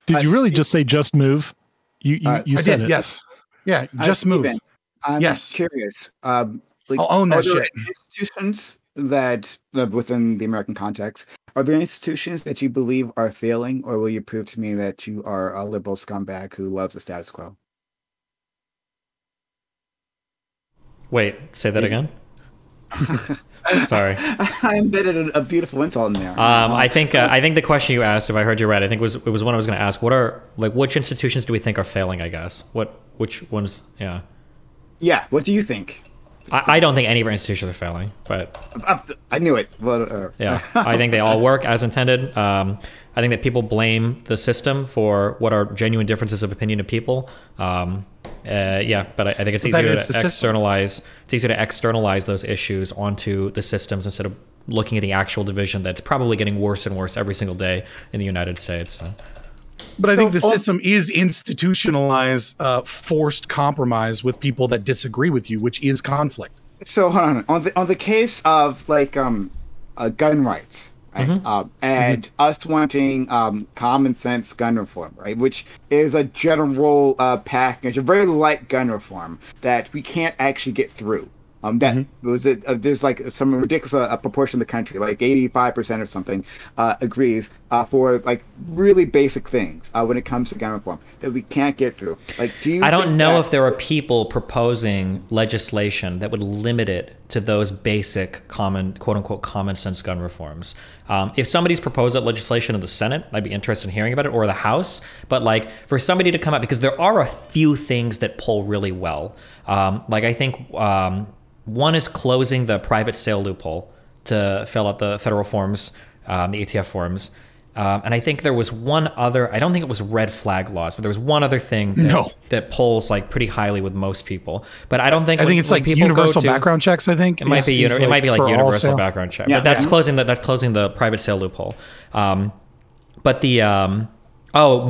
Did you really just say just move? You said it. Yes. Yeah, just move. I'm yes. curious. I'll own that shit. Institutions within the American context, are there institutions that you believe are failing, or will you prove to me that you are a liberal scumbag who loves the status quo? Wait, say that again. Sorry. I embedded a beautiful insult in there. I think the question you asked, if I heard you right, I think it was one I was going to ask. What are which institutions do we think are failing? I guess which ones? Yeah. Yeah. What do you think? I don't think any of our institutions are failing, but I knew it. But, yeah, I think they all work as intended. I think that people blame the system for what are genuine differences of opinion of people. Yeah, but I think it's easier to externalize. It's easier to externalize those issues onto the systems instead of looking at the actual division that's probably getting worse and worse every single day in the United States. So. But I think the system is institutionalized, forced compromise with people that disagree with you, which is conflict. So hold on the case of like gun rights, right? And us wanting common sense gun reform, right? Which is a general package, a very light gun reform that we can't actually get through. There's like some ridiculous proportion of the country, like 85% or something, agrees for like really basic things when it comes to gun reform that we can't get through. Like, I don't know if there are people proposing legislation that would limit it to those basic common, quote unquote, common sense gun reforms. If somebody's proposed that legislation in the Senate, I'd be interested in hearing about it, or the House. But like for somebody to come out, because there are a few things that poll really well. Like I think. One is closing the private sale loophole to fill out the federal forms, the ATF forms. And I think there was one other, I don't think it was red flag laws, but there was one other thing that polls like pretty highly with most people. But I don't think I think it's like universal background checks. I think it might be it might be like universal background check. Yeah, but that's closing the private sale loophole. But the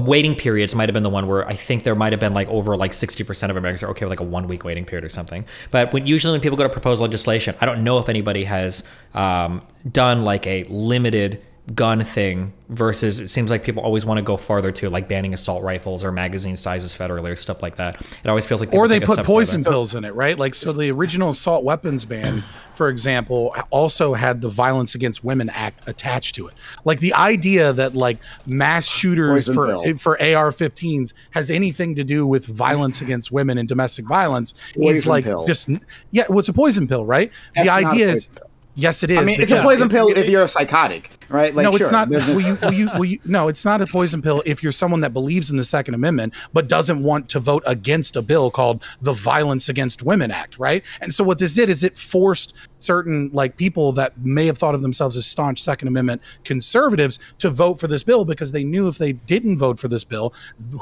waiting periods might have been the one where I think there might have been like over like 60% of Americans are okay with like a 1 week waiting period or something. But usually when people go to propose legislation, I don't know if anybody has done like a limited gun thing versus it seems like people always want to go farther to like banning assault rifles or magazine sizes federally or stuff like that. It always feels like or they put poison pills in it, right? Like so the original assault weapons ban, for example, also had the Violence Against Women Act attached to it. Like the idea that like mass shooters for AR-15s has anything to do with violence against women and domestic violence is like just it's a poison pill, right? The idea is yes, it is. I mean, it's a poison pill if you're a psychotic, right? Like, no, it's not. No, it's not a poison pill if you're someone that believes in the Second Amendment but doesn't want to vote against a bill called the Violence Against Women Act, right? And so what this did is it forced certain like people that may have thought of themselves as staunch Second Amendment conservatives to vote for this bill because they knew if they didn't vote for this bill,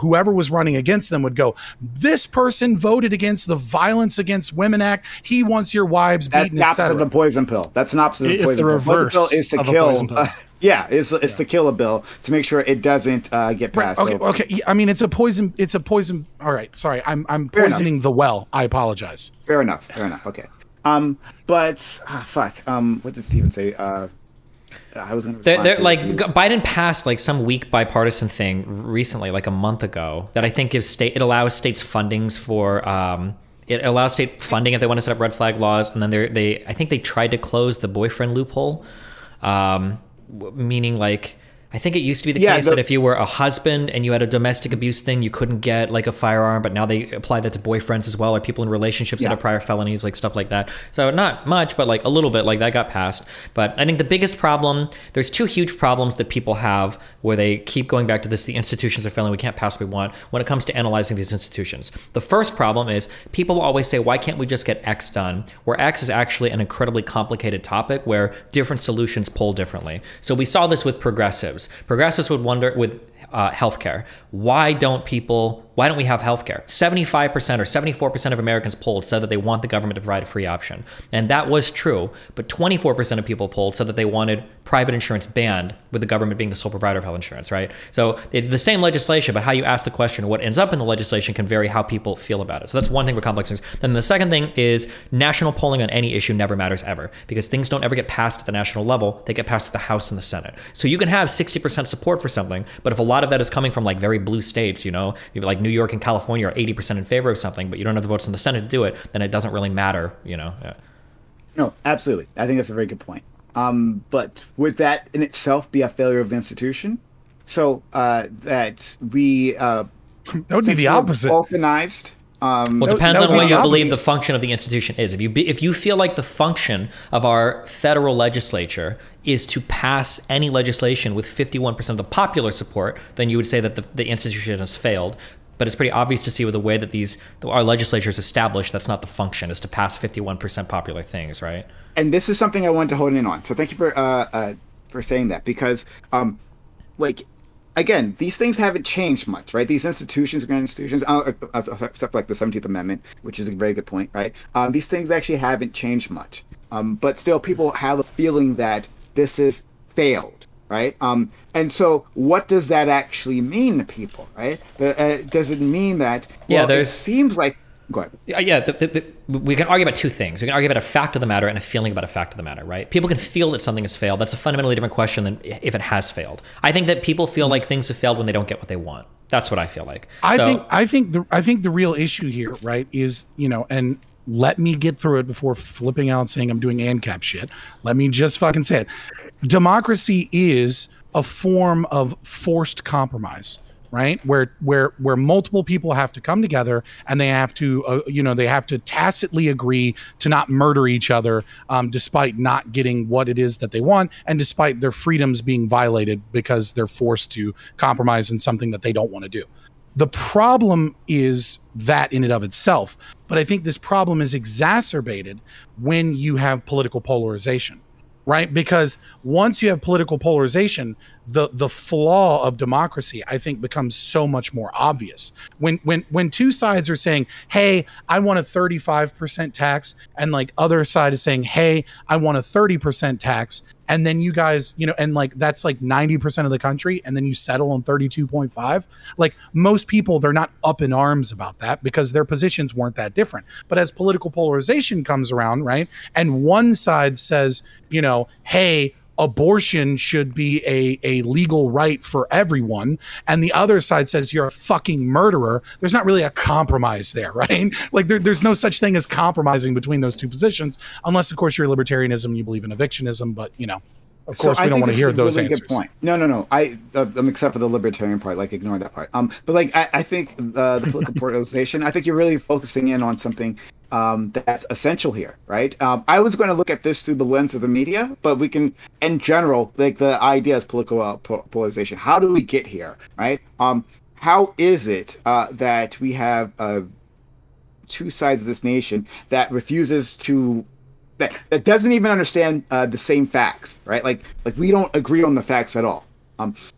whoever was running against them would go, this person voted against the Violence Against Women Act. He wants your wives beaten, etc. That's the opposite of the poison pill. That's an opposite of the poison pill. Poison pill is to kill. It's to kill a bill to make sure it doesn't get passed. Right, okay. I mean, it's a poison. It's a poison. All right. Sorry, I'm poisoning the well. I apologize. Fair enough. Okay. But fuck. What did Steven say? I was going to like Biden passed like some weak bipartisan thing recently, like a month ago, that I think gives it allows states fundings for. It allows state funding if they want to set up red flag laws, and then I think they tried to close the boyfriend loophole, meaning like I think it used to be the case that if you were a husband and you had a domestic abuse thing, you couldn't get like a firearm, but now they apply that to boyfriends as well, or people in relationships that have prior felonies, like stuff like that. So not much, but like a little bit, like that got passed. But I think the biggest problem, there's two huge problems that people have where they keep going back to this, the institutions are failing, we can't pass what we want, when it comes to analyzing these institutions. The first problem is people will always say, why can't we just get X done? Where X is actually an incredibly complicated topic where different solutions poll differently. So we saw this with progressives. Progressives would wonder with healthcare. Why don't we have healthcare? 75% or 74% of Americans polled said that they want the government to provide a free option. And that was true, but 24% of people polled said that they wanted private insurance banned, with the government being the sole provider of health insurance, right? So it's the same legislation, but how you ask the question, what ends up in the legislation can vary how people feel about it. So that's one thing for complex things. Then the second thing is national polling on any issue never matters ever, because things don't ever get passed at the national level, they get passed at the House and the Senate. So you can have 60% support for something, but if a lot of that is coming from like very blue states, you know, like New York and California are 80% in favor of something, but you don't have the votes in the Senate to do it, then it doesn't really matter, you know. Yeah. No, absolutely. I think that's a very good point. But would that in itself be a failure of the institution? So that we that would be the opposite. Balkanized. Well, it depends on what you believe the function of the institution is. If you feel like the function of our federal legislature is to pass any legislation with 51% of the popular support, then you would say that the institution has failed. But it's pretty obvious to see with the way that our legislature is established, that's not the function, is to pass 51% popular things, right? And this is something I wanted to hone in on. So thank you for saying that, because again, these things haven't changed much, right? These institutions, grand institutions, except for like the 17th Amendment, which is a very good point, right? These things actually haven't changed much. But still, people have a feeling that this is failed, right? And so what does that actually mean to people, right? Does it mean that, well, it seems like, go ahead. Yeah, we can argue about two things. We can argue about a fact of the matter and a feeling about a fact of the matter, right? People can feel that something has failed. That's a fundamentally different question than if it has failed. I think that people feel like things have failed when they don't get what they want. That's what I feel like. I think the real issue here, right, is, and let me get through it before flipping out saying I'm doing ANCAP shit. Let me just fucking say it. Democracy is a form of forced compromise, right? Where multiple people have to come together and they have to, they have to tacitly agree to not murder each other, despite not getting what it is that they want, and despite their freedoms being violated because they're forced to compromise in something that they don't want to do. The problem is that in and of itself, but I think this problem is exacerbated when you have political polarization, right? Because once you have political polarization, the flaw of democracy, I think, becomes so much more obvious. When two sides are saying, hey, I want a 35% tax, and like other side is saying, hey, I want a 30% tax, and then you guys, and like that's like 90% of the country, and then you settle on 32.5. Like most people, they're not up in arms about that because their positions weren't that different. But as political polarization comes around, right, and one side says, hey, abortion should be a legal right for everyone, and the other side says you're a fucking murderer, there's not really a compromise there, right? Like there's no such thing as compromising between those two positions, unless of course you're libertarianism and you believe in evictionism, but of course we don't want to hear those answers. Good point. No. I'm except for the libertarian part, like ignore that part. But like I think the political polarization, I think you're really focusing in on something that's essential here, right? I was going to look at this through the lens of the media, but we can, in general, like the idea is political polarization. How do we get here, right? How is it that we have two sides of this nation that refuses to, that doesn't even understand the same facts, right? Like we don't agree on the facts at all.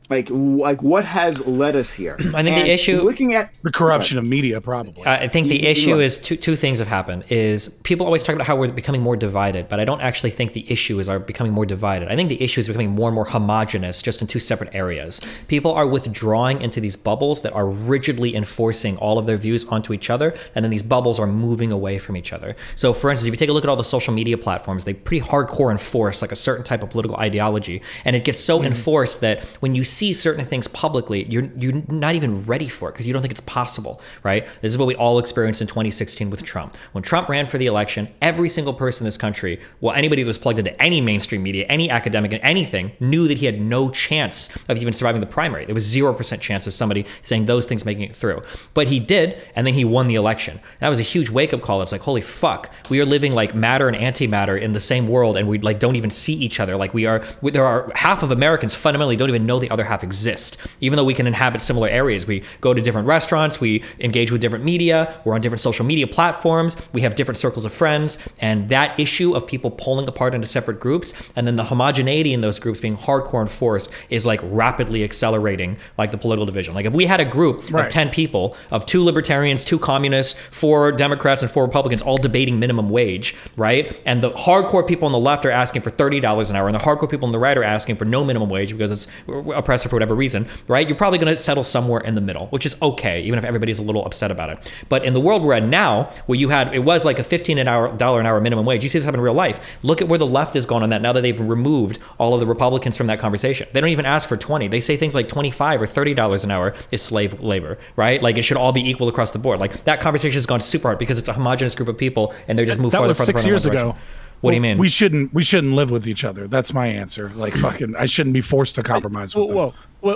Like what has led us here? I think the issue, looking at the corruption of media, probably. I think the issue is two things have happened. Is people always talk about how we're becoming more divided, but I don't actually think the issue is our becoming more divided. I think the issue is becoming more and more homogenous, just in two separate areas. People are withdrawing into these bubbles that are rigidly enforcing all of their views onto each other, and then these bubbles are moving away from each other. So, for instance, if you take a look at all the social media platforms, they pretty hardcore enforce like a certain type of political ideology, and it gets so enforced that when you see certain things publicly, you're not even ready for it because you don't think it's possible, right? This is what we all experienced in 2016 with Trump. When Trump ran for the election, every single person in this country, well, anybody that was plugged into any mainstream media, any academic and anything, knew that he had no chance of even surviving the primary. There was 0% chance of somebody saying those things making it through. But he did, and then he won the election. That was a huge wake-up call. It's like, holy fuck, we are living like matter and antimatter in the same world, and we like don't even see each other. Like there are half of Americans fundamentally don't even know the other half exist, even though we can inhabit similar areas. We go to different restaurants, we engage with different media, we're on different social media platforms, we have different circles of friends, and that issue of people pulling apart into separate groups, and then the homogeneity in those groups being hardcore enforced is like rapidly accelerating like the political division. Like if we had a group of 10 people, of 2 libertarians, 2 communists, 4 Democrats, and 4 Republicans all debating minimum wage, right? And the hardcore people on the left are asking for $30 an hour, and the hardcore people on the right are asking for no minimum wage because it's oppressive for whatever reason, right? You're probably going to settle somewhere in the middle, which is okay, even if everybody's a little upset about it. But in the world we're at now, where it was like a $15 an hour minimum wage, you see this happen in real life. Look at where the left has gone on that now that they've removed all of the Republicans from that conversation. They don't even ask for 20. They say things like $25 or $30 an hour is slave labor, right? Like it should all be equal across the board. Like that conversation has gone super hard because it's a homogenous group of people and they're just moving farther from the 6 years ago. What do you mean? We shouldn't live with each other. That's my answer. Like fucking, I shouldn't be forced to compromise with them.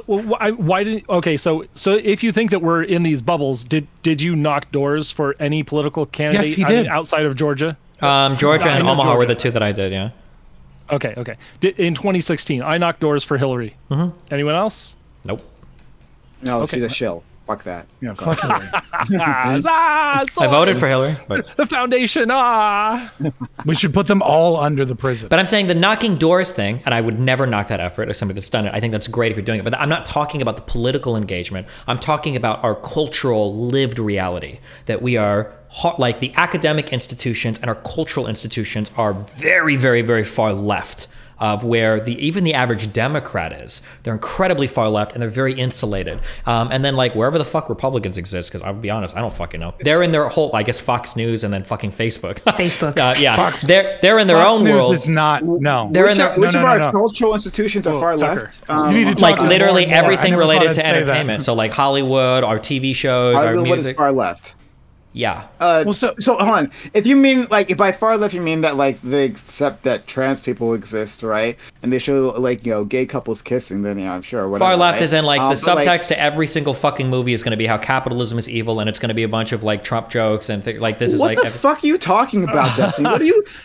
Why didn't? Okay, so if you think that we're in these bubbles, did you knock doors for any political candidate? Yes, he did. Outside of Georgia. Georgia and Omaha were the two that I did. Yeah. Okay. In 2016, I knocked doors for Hillary. Anyone else? Nope. No, she's a shill. Fuck that. Yeah, fuck Hillary. I voted for Hillary, but the foundation. We should put them all under the prison. But I'm saying the knocking doors thing, and I would never knock that effort as somebody that's done it. I think that's great if you're doing it. But I'm not talking about the political engagement. I'm talking about our cultural lived reality, that we are, like, the academic institutions and our cultural institutions are very, very, very far left of where even the average Democrat is. They're incredibly far left and they're very insulated. And then like wherever the fuck Republicans exist, because I'll be honest, I don't fucking know. They're in their whole, I guess, Fox News and then fucking Facebook. Yeah, Fox, they're in their Fox own News world. Is not no. They're in their which of our cultural institutions are far left? You need to like talk literally more and more. everything related to entertainment. So like Hollywood, our TV shows, our Hollywood music. is far left. Yeah. So hold on. If you mean like, if by far left you mean that like they accept that trans people exist, right? And they show like, you know, gay couples kissing, then I'm sure. Whatever, far left right? is in like the subtext like, to every single fucking movie is going to be how capitalism is evil, and it's going to be a bunch of like Trump jokes and like this is what like. What the fuck are you talking about, Dustin?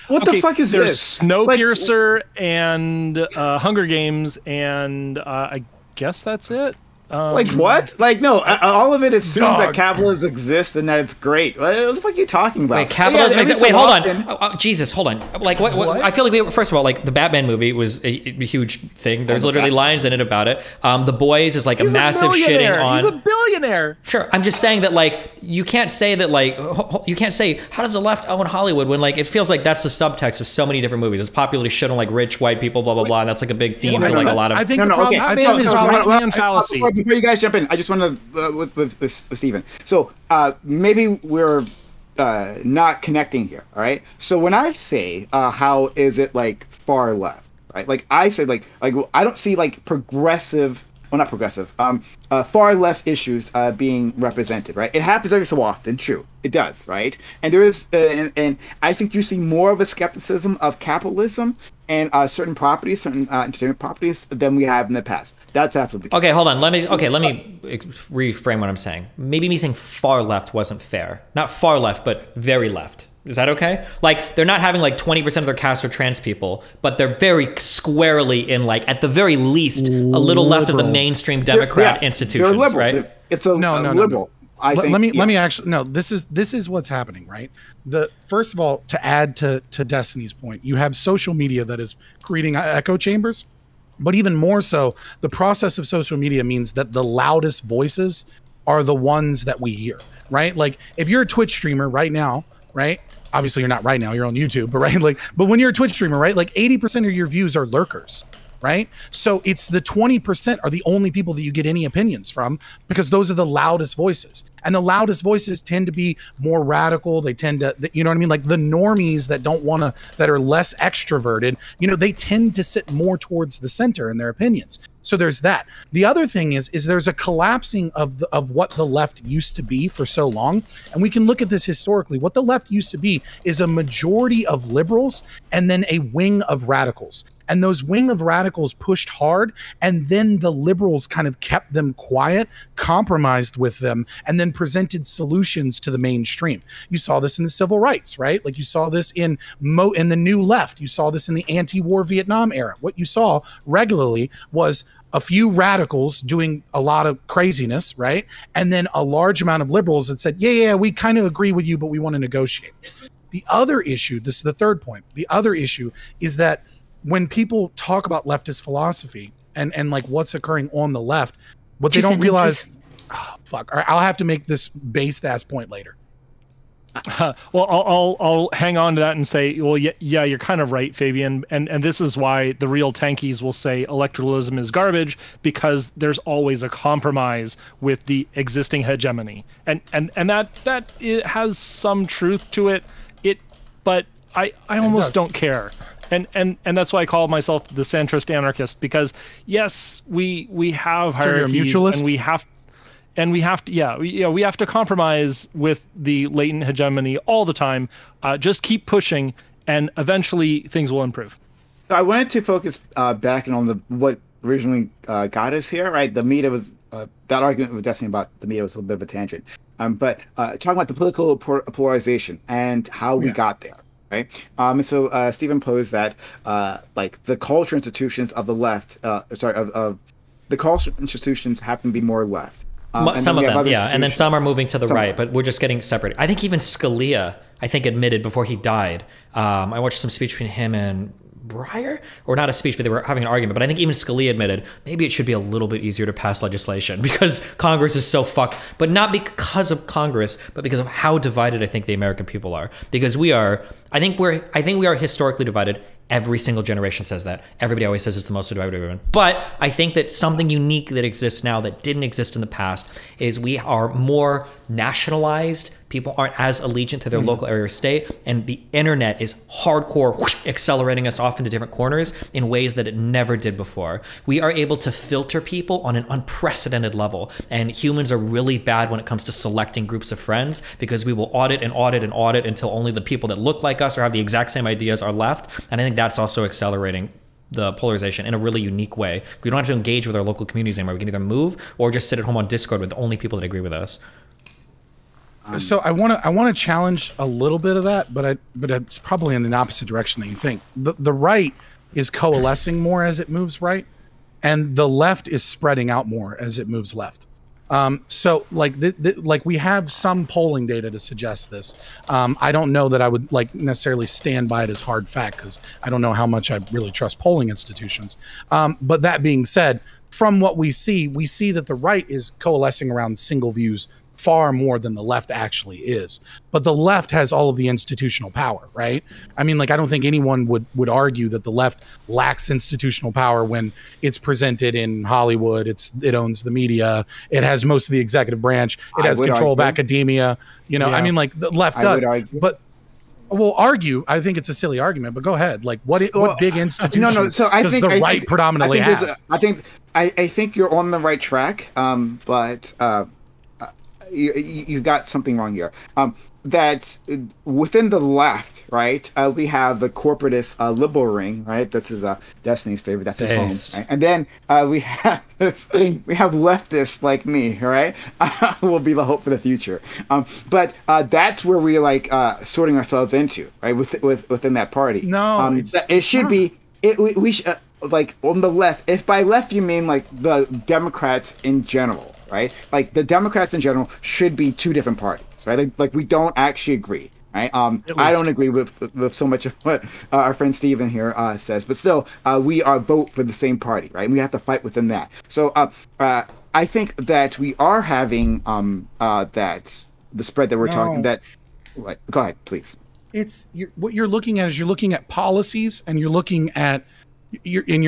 What the fuck is there's this? Snowpiercer and Hunger Games, and I guess that's it. Like what? Like no, all of it assumes that capitalism exists and that it's great. What the fuck are you talking about? Wait, capitalism exists? Wait, hold often, on. Jesus, hold on. Like what? I feel like first of all, like the Batman movie was a huge thing. There's literally lines in it about it. The Boys is like a massive shitting on. He's a billionaire. Sure, I'm just saying that like you can't say that like you can't say how does the left own Hollywood when like it feels like that's the subtext of so many different movies. It's popularly shit on like rich white people, blah blah blah, and that's like a big theme for like a lot of. I think okay. Batman fallacy. Before you guys jump in, I just want to with Steven. So maybe we're not connecting here. All right. So when I say how is it like far left, right? Like I say like I don't see like progressive. Well, not progressive. Far left issues being represented, right? It happens every so often. True, it does, right? And there is, and I think you see more of a skepticism of capitalism and certain properties, certain entertainment properties, than we have in the past. That's absolutely okay. Hold on. Let me reframe what I'm saying. Maybe me saying far left wasn't fair. Not far left, but very left. Is that okay? Like, they're not having like 20% of their cast are trans people, but they're very squarely in like, at the very least, a little left of the mainstream Democrat institutions, they're liberal. right? It's a liberal. I think, let me actually this is what's happening, right? First of all, to add to Destiny's point, you have social media that is creating echo chambers, but even more so, the process of social media means that the loudest voices are the ones that we hear, right? Like if you're a Twitch streamer right now, right? Obviously you're not right now, you're on YouTube, but right, like, but when you're a Twitch streamer, right, like 80% of your views are lurkers, right? So it's the 20% are the only people that you get any opinions from, because those are the loudest voices. And the loudest voices tend to be more radical. They tend to, you know what I mean? Like the normies that don't want to, that are less extroverted, you know, they tend to sit more towards the center in their opinions. So there's that. The other thing is there's a collapsing of what the left used to be for so long. And we can look at this historically. What the left used to be is a majority of liberals and then a wing of radicals. And those wing of radicals pushed hard, and then the liberals kind of kept them quiet, compromised with them, and then presented solutions to the mainstream. You saw this in the civil rights, right? Like you saw this in the New Left. You saw this in the anti-war Vietnam era. What you saw regularly was a few radicals doing a lot of craziness, right? And then a large amount of liberals that said, yeah, we kind of agree with you, but we want to negotiate. The other issue, this is the third point, the other issue is that when people talk about leftist philosophy and like what's occurring on the left, what they don't realize, fuck, I'll have to make this based ass point later. Well, I'll hang on to that and say, well, yeah, you're kind of right, Fabian. And this is why the real tankies will say electoralism is garbage, because there's always a compromise with the existing hegemony. And that it has some truth to it. But I almost don't care. And that's why I call myself the centrist anarchist, because yes, we have hierarchies, and we have to compromise with the latent hegemony all the time. Just keep pushing, and eventually things will improve. So I wanted to focus back on what originally got us here, right? The media was that argument with Destiny about the media was a little bit of a tangent, but talking about the political polarization and how we got there, right? So Stephen posed that like the culture institutions of the left, of the culture institutions happen to be more left. Some of them, yeah, and then some are moving to the right, but we're just getting separated. I think even Scalia, admitted before he died. I watched some speech between him and Breyer, or not a speech, but they were having an argument. But I think even Scalia admitted maybe it should be a little bit easier to pass legislation because Congress is so fucked. But not because of Congress, but because of how divided I think the American people are. Because we are, I think we are historically divided. Every single generation says that. Everybody always says it's the most divided we've been. But I think that something unique that exists now that didn't exist in the past is we are more nationalized. People aren't as allegiant to their local area or state. And the internet is hardcore accelerating us off into different corners in ways that it never did before. We are able to filter people on an unprecedented level. And humans are really bad when it comes to selecting groups of friends because we will audit and audit and audit until only the people that look like us or have the exact same ideas are left. And I think that's also accelerating the polarization in a really unique way. We don't have to engage with our local communities anymore. We can either move or just sit at home on Discord with only people that agree with us. So I want to challenge a little bit of that, but it's probably in the opposite direction that you think. The right is coalescing more as it moves right, and the left is spreading out more as it moves left. So like we have some polling data to suggest this. I don't know that I would necessarily stand by it as hard fact because I don't know how much I really trust polling institutions. But that being said, from what we see that the right is coalescing around single views far more than the left actually is. But the left has all of the institutional power, right? I mean, I don't think anyone would argue that the left lacks institutional power when it's presented in Hollywood, it owns the media, it has most of the executive branch, it has control of academia, I mean, the left does. But we'll argue, I think it's a silly argument, but go ahead. What big institutions does the right predominantly have? I think you're on the right track, but you've got something wrong here. That within the left, right, we have the corporatist liberal ring, right? This is Destiny's favorite. That's his home. Right? And then we have leftists like me, right? Will be the hope for the future. But that's where we're sorting ourselves into, right? Within that party. No, it should be. We should on the left. If by left you mean the Democrats in general. Right, the Democrats in general should be two different parties, right? We don't actually agree, right? I don't agree with so much of what our friend Steven here says, but still, we are vote for the same party, right? And we have to fight within that. So I think that we are having that the spread that we're talking that. Go ahead, please. What you're looking at is you're looking at policies and you're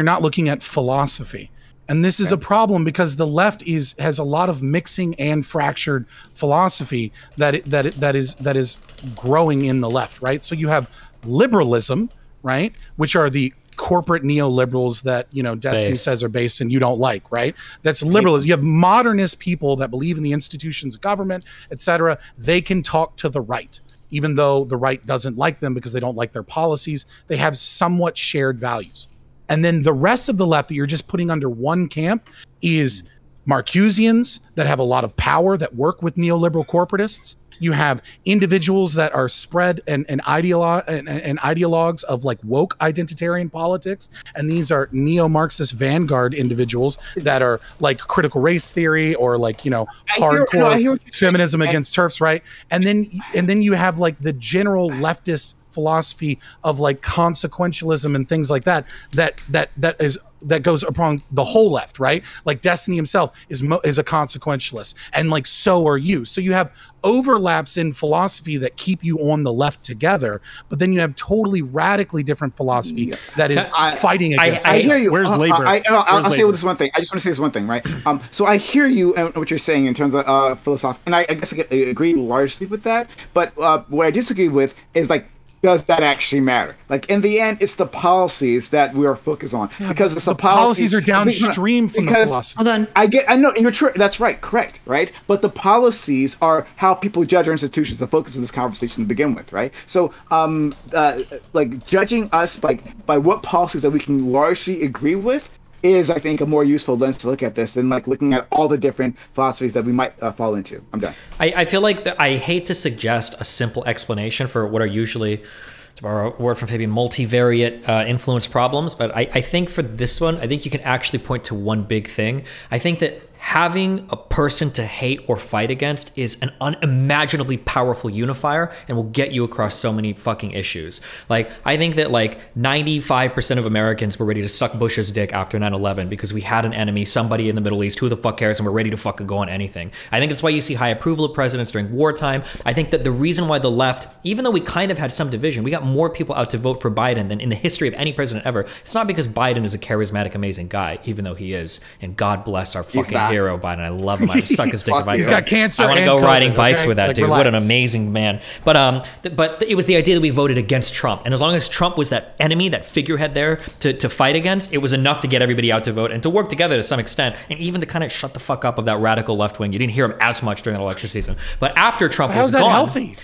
not looking at philosophy. And this is a problem because the left has a lot of mixing and fractured philosophy that is growing in the left, right? So you have liberalism, right, which are the corporate neoliberals that Destiny says are based and you don't like, right? That's liberalism. You have modernist people that believe in the institutions of government, etc. They can talk to the right, even though the right doesn't like them because they don't like their policies. They have somewhat shared values. And then the rest of the left that you're just putting under one camp is Marcusians that have a lot of power that work with neoliberal corporatists. You have individuals that are spread and ideologues of woke identitarian politics. And these are neo-Marxist vanguard individuals that are critical race theory or hardcore feminism against TERFs, right? And then you have the general leftist philosophy of consequentialism and things like that goes upon the whole left, right? Destiny himself is a consequentialist, and so are you. So you have overlaps in philosophy that keep you on the left together, but then you have totally radically different philosophy that is fighting against. I hear you. Where's labor? I'll say this one thing. I just want to say this one thing, right? So I hear you and what you're saying in terms of philosophy, and I guess I agree largely with that. But what I disagree with is does that actually matter? Like in the end, it's the policies that we are focused on because it's the policies are downstream from the philosophy. Hold on. I know, and you're true. That's right, correct, right? But the policies are how people judge our institutions. The focus of this conversation to begin with, right? So, like judging us by what policies that we can largely agree with is, I think, a more useful lens to look at this than like looking at all the different philosophies that we might fall into. I'm done. I feel like I hate to suggest a simple explanation for what are usually, to borrow a word from Fabian, multivariate influence problems, but I think for this one, I think you can actually point to one big thing. I think that having a person to hate or fight against is an unimaginably powerful unifier and will get you across so many fucking issues. Like, I think that like 95% of Americans were ready to suck Bush's dick after 9/11 because we had an enemy, somebody in the Middle East, who the fuck cares, and we're ready to fucking go on anything. I think that's why you see high approval of presidents during wartime. I think that the reason why the left, even though we kind of had some division, we got more people out to vote for Biden than in the history of any president ever. It's not because Biden is a charismatic, amazing guy, even though he is, and God bless our fucking hero Biden. I love him. I suck his dick if I He's got cancer. I want to go riding bikes with that like, dude. relax. What an amazing man. But it was the idea that we voted against Trump, and as long as Trump was that enemy, that figurehead there to fight against, it was enough to get everybody out to vote and to work together to some extent, and even to kind of shut the fuck up of that radical left wing. You didn't hear him as much during the election season, but after Trump was gone, healthy?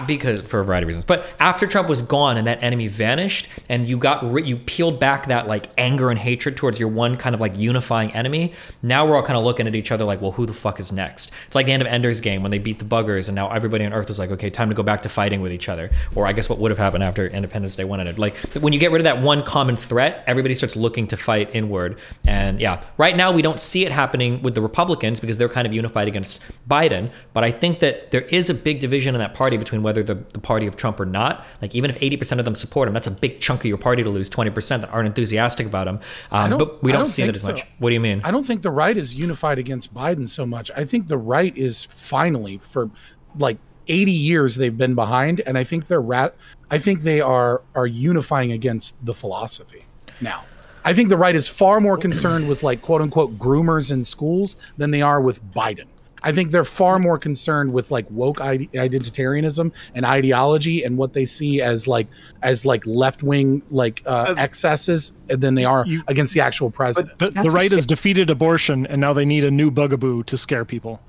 Because for a variety of reasons. But after Trump was gone and that enemy vanished, and you peeled back that like anger and hatred towards your one kind of like unifying enemy. Now we're all kind of looking at each other like, well, who the fuck is next? It's like the end of Ender's Game when they beat the buggers, and now everybody on Earth was like, okay, time to go back to fighting with each other. Or I guess what would have happened after Independence Day 1 ended. Like when you get rid of that one common threat, everybody starts looking to fight inward. And yeah, right now we don't see it happening with the Republicans because they're kind of unified against Biden. But I think that there is a big division in that party between whether the party of Trump or not. Like even if 80% of them support him, that's a big chunk of your party to lose 20% that aren't enthusiastic about him. But we don't see that as much. What do you mean? I don't think the right is unified against Biden so much. I think the right is finally, for like 80 years they've been behind, and I think they are unifying against the philosophy now. I think the right is far more concerned with like quote unquote groomers in schools than they are with Biden. I think they're far more concerned with like woke identitarianism and ideology and what they see as like left-wing excesses than they are against the actual president. But the right has defeated abortion, and now they need a new bugaboo to scare people.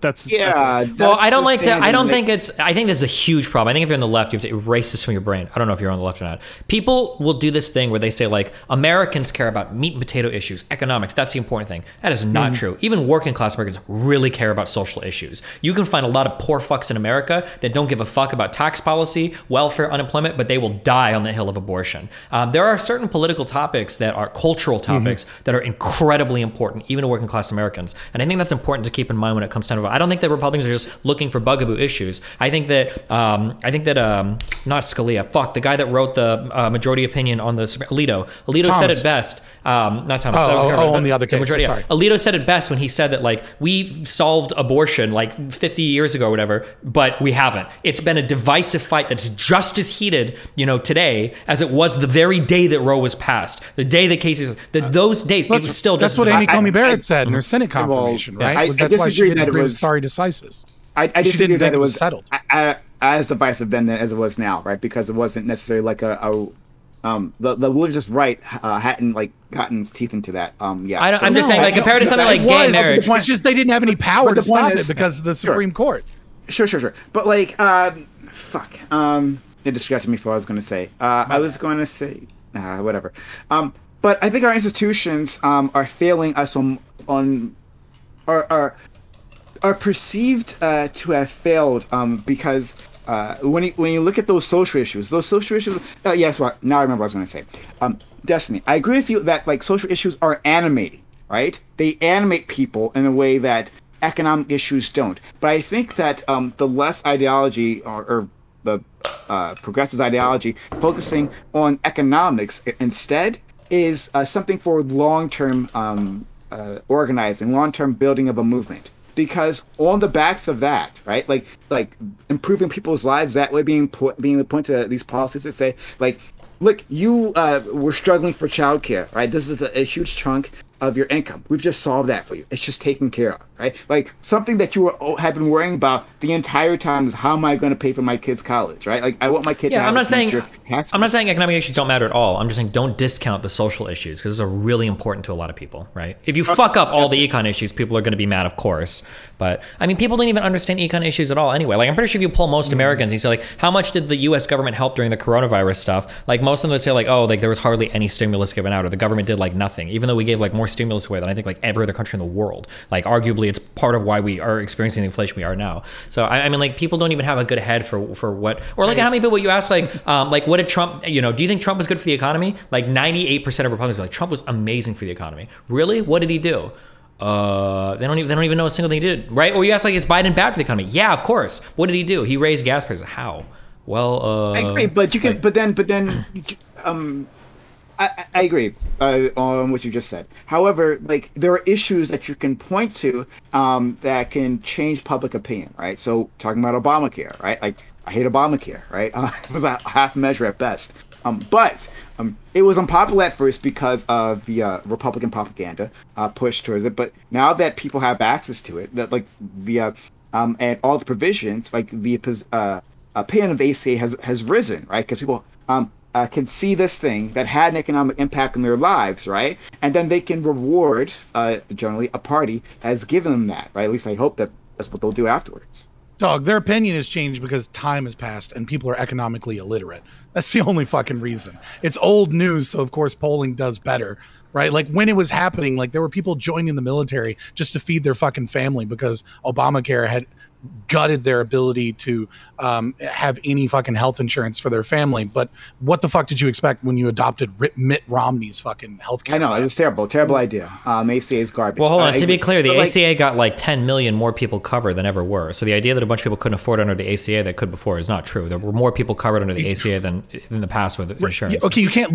That's well, I don't like that. I don't think it's. I think this is a huge problem. I think if you're on the left, you have to erase this from your brain. I don't know if you're on the left or not. People will do this thing where they say like Americans care about meat and potato issues, economics. That's the important thing. That is not true. Even working class Americans really care about social issues. You can find a lot of poor fucks in America that don't give a fuck about tax policy, welfare, unemployment, but they will die on the hill of abortion. There are certain political topics that are cultural topics that are incredibly important, even to working class Americans. And I think that's important to keep in mind when it comes time to vote. I don't think that Republicans are just looking for bugaboo issues. I think that not Scalia, the guy that wrote the majority opinion on the Alito said it best. Not Thomas. On the other case. Sorry. Alito said it best when he said that like we solved abortion like 50 years ago or whatever, but we haven't. It's been a divisive fight that's just as heated, today as it was the very day that Roe was passed. The day the cases, those days, it was still just. That's what Amy Coney Barrett said in her Senate confirmation, right? That's why she didn't agree with stare decisis. I disagree that it was settled as divisive then as it was now, right? Because it wasn't necessarily like the religious right hadn't like gotten its teeth into that. I'm just saying, like compared to something like gay marriage, it's just they didn't have any power to stop it because of the Supreme Court. Sure. But like, it distracted me from what I was going to say. I was going to say, whatever. But I think our institutions are failing us are perceived to have failed because. When you look at those social issues, yes, well, now I remember what I was going to say. Destiny, I agree with you that like social issues are animating, right? They animate people in a way that economic issues don't. But I think that the left's ideology or the progressive ideology focusing on economics instead is something for long-term organizing, long-term building of a movement. Because on the backs of that, right, like improving people's lives that way, being the point to these policies that say, like, look, you were struggling for childcare, right? This is a huge chunk of your income. We've just solved that for you. It's just taken care of, right? Like something that have been worrying about the entire time is how am I going to pay for my kid's college, right? Like I want my kid to have I'm not saying economic issues don't matter at all. I'm just saying don't discount the social issues because those are really important to a lot of people, right? If you fuck up all the econ issues, people are going to be mad, of course. But I mean, people don't even understand econ issues at all anyway. Like I'm pretty sure if you poll most Americans and you say like, how much did the U.S. government help during the coronavirus stuff? Like most of them would say like, oh, like there was hardly any stimulus given out, or the government did like nothing, even though we gave like more stimulus away than I think like every other country in the world. Like arguably it's part of why we are experiencing the inflation we are now. So I mean like people don't even have a good head for what, or like how many people you ask like what did Trump, you know, do you think Trump was good for the economy? Like 98% of Republicans are like, Trump was amazing for the economy. Really? What did he do? They don't even know a single thing he did, right? Or you ask like, is Biden bad for the economy? Yeah, of course. What did he do? He raised gas prices. How? Well, I agree, but you can, I agree on what you just said. However, like there are issues that you can point to that can change public opinion, right? So talking about Obamacare, right? Like I hate Obamacare, right? It was a half measure at best. But it was unpopular at first because of the Republican propaganda push towards it. But now that people have access to it, that like the and all the provisions, like the opinion of the ACA has risen, right? Because people can see this thing that had an economic impact on their lives, right? And then they can reward, generally, a party has given them that, right? At least I hope that that's what they'll do afterwards. Dog, their opinion has changed because time has passed and people are economically illiterate. That's the only fucking reason. It's old news, so of course polling does better, right? Like when it was happening, like there were people joining the military just to feed their fucking family because Obamacare had gutted their ability to have any fucking health insurance for their family. But what the fuck did you expect when you adopted Mitt Romney's fucking healthcare? I know, it was terrible idea. ACA is garbage. Well, hold on. To be clear, the ACA got like 10 million more people covered than ever were. So the idea that a bunch of people couldn't afford under the ACA that could before is not true. There were more people covered under the ACA than in the past with insurance. Okay, you can't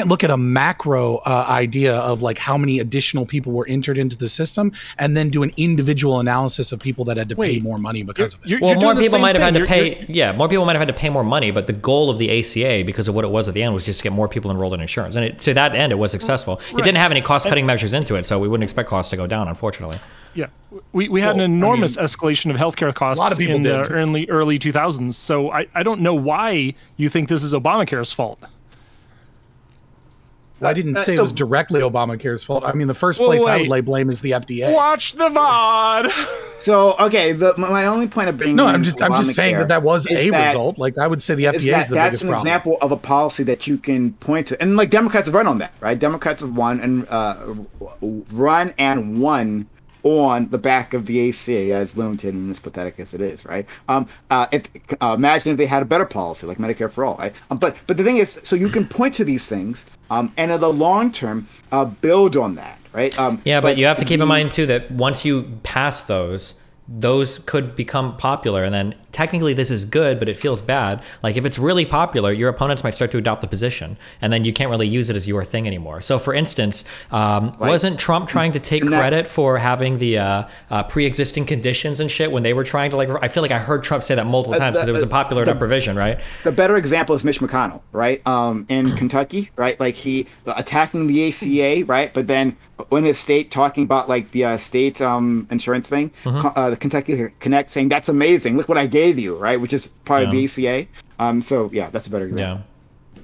look at a macro idea of like how many additional people were entered into the system and then do an individual analysis of people that had to pay more money because of it. Well, more people might have had to pay. Yeah, more people might have had to pay more money, but the goal of the ACA, because of what it was at the end, was just to get more people enrolled in insurance. And to that end, it was successful. Right. It didn't have any cost-cutting measures into it, so we wouldn't expect costs to go down, unfortunately. Yeah, we had an enormous escalation of healthcare costs in the early 2000s. So I don't know why you think this is Obamacare's fault. Well, I didn't say it was directly Obamacare's fault. I mean, the first place I would lay blame is the FDA. Watch the VOD. So, okay, my only point of bringing I'm just saying that was a result. Like, I would say the FDA is the biggest problem. That's an example of a policy that you can point to. And, like, Democrats have run on that, right? Democrats have won on the back of the ACA, as limited and as pathetic as it is, right? Imagine if they had a better policy, like Medicare for all, right? But the thing is, so you can point to these things, and in the long term, build on that, right? Yeah, but you have to keep in mind, too, that once you pass those could become popular, and then technically this is good, but it feels bad. Like if it's really popular, your opponents might start to adopt the position, and then you can't really use it as your thing anymore. So for instance, wasn't Trump trying to take credit for having the pre-existing conditions and shit when they were trying to, like, I feel like I heard Trump say that multiple times because it was a popular provision, right? The better example is Mitch McConnell, right? In Kentucky, right? Like he attacking the ACA, right? But then in his state talking about like the state insurance thing, the Kentucky Connect saying that's amazing, look what I gave you, right? Which is part of the ACA. So yeah, that's a better example. Yeah.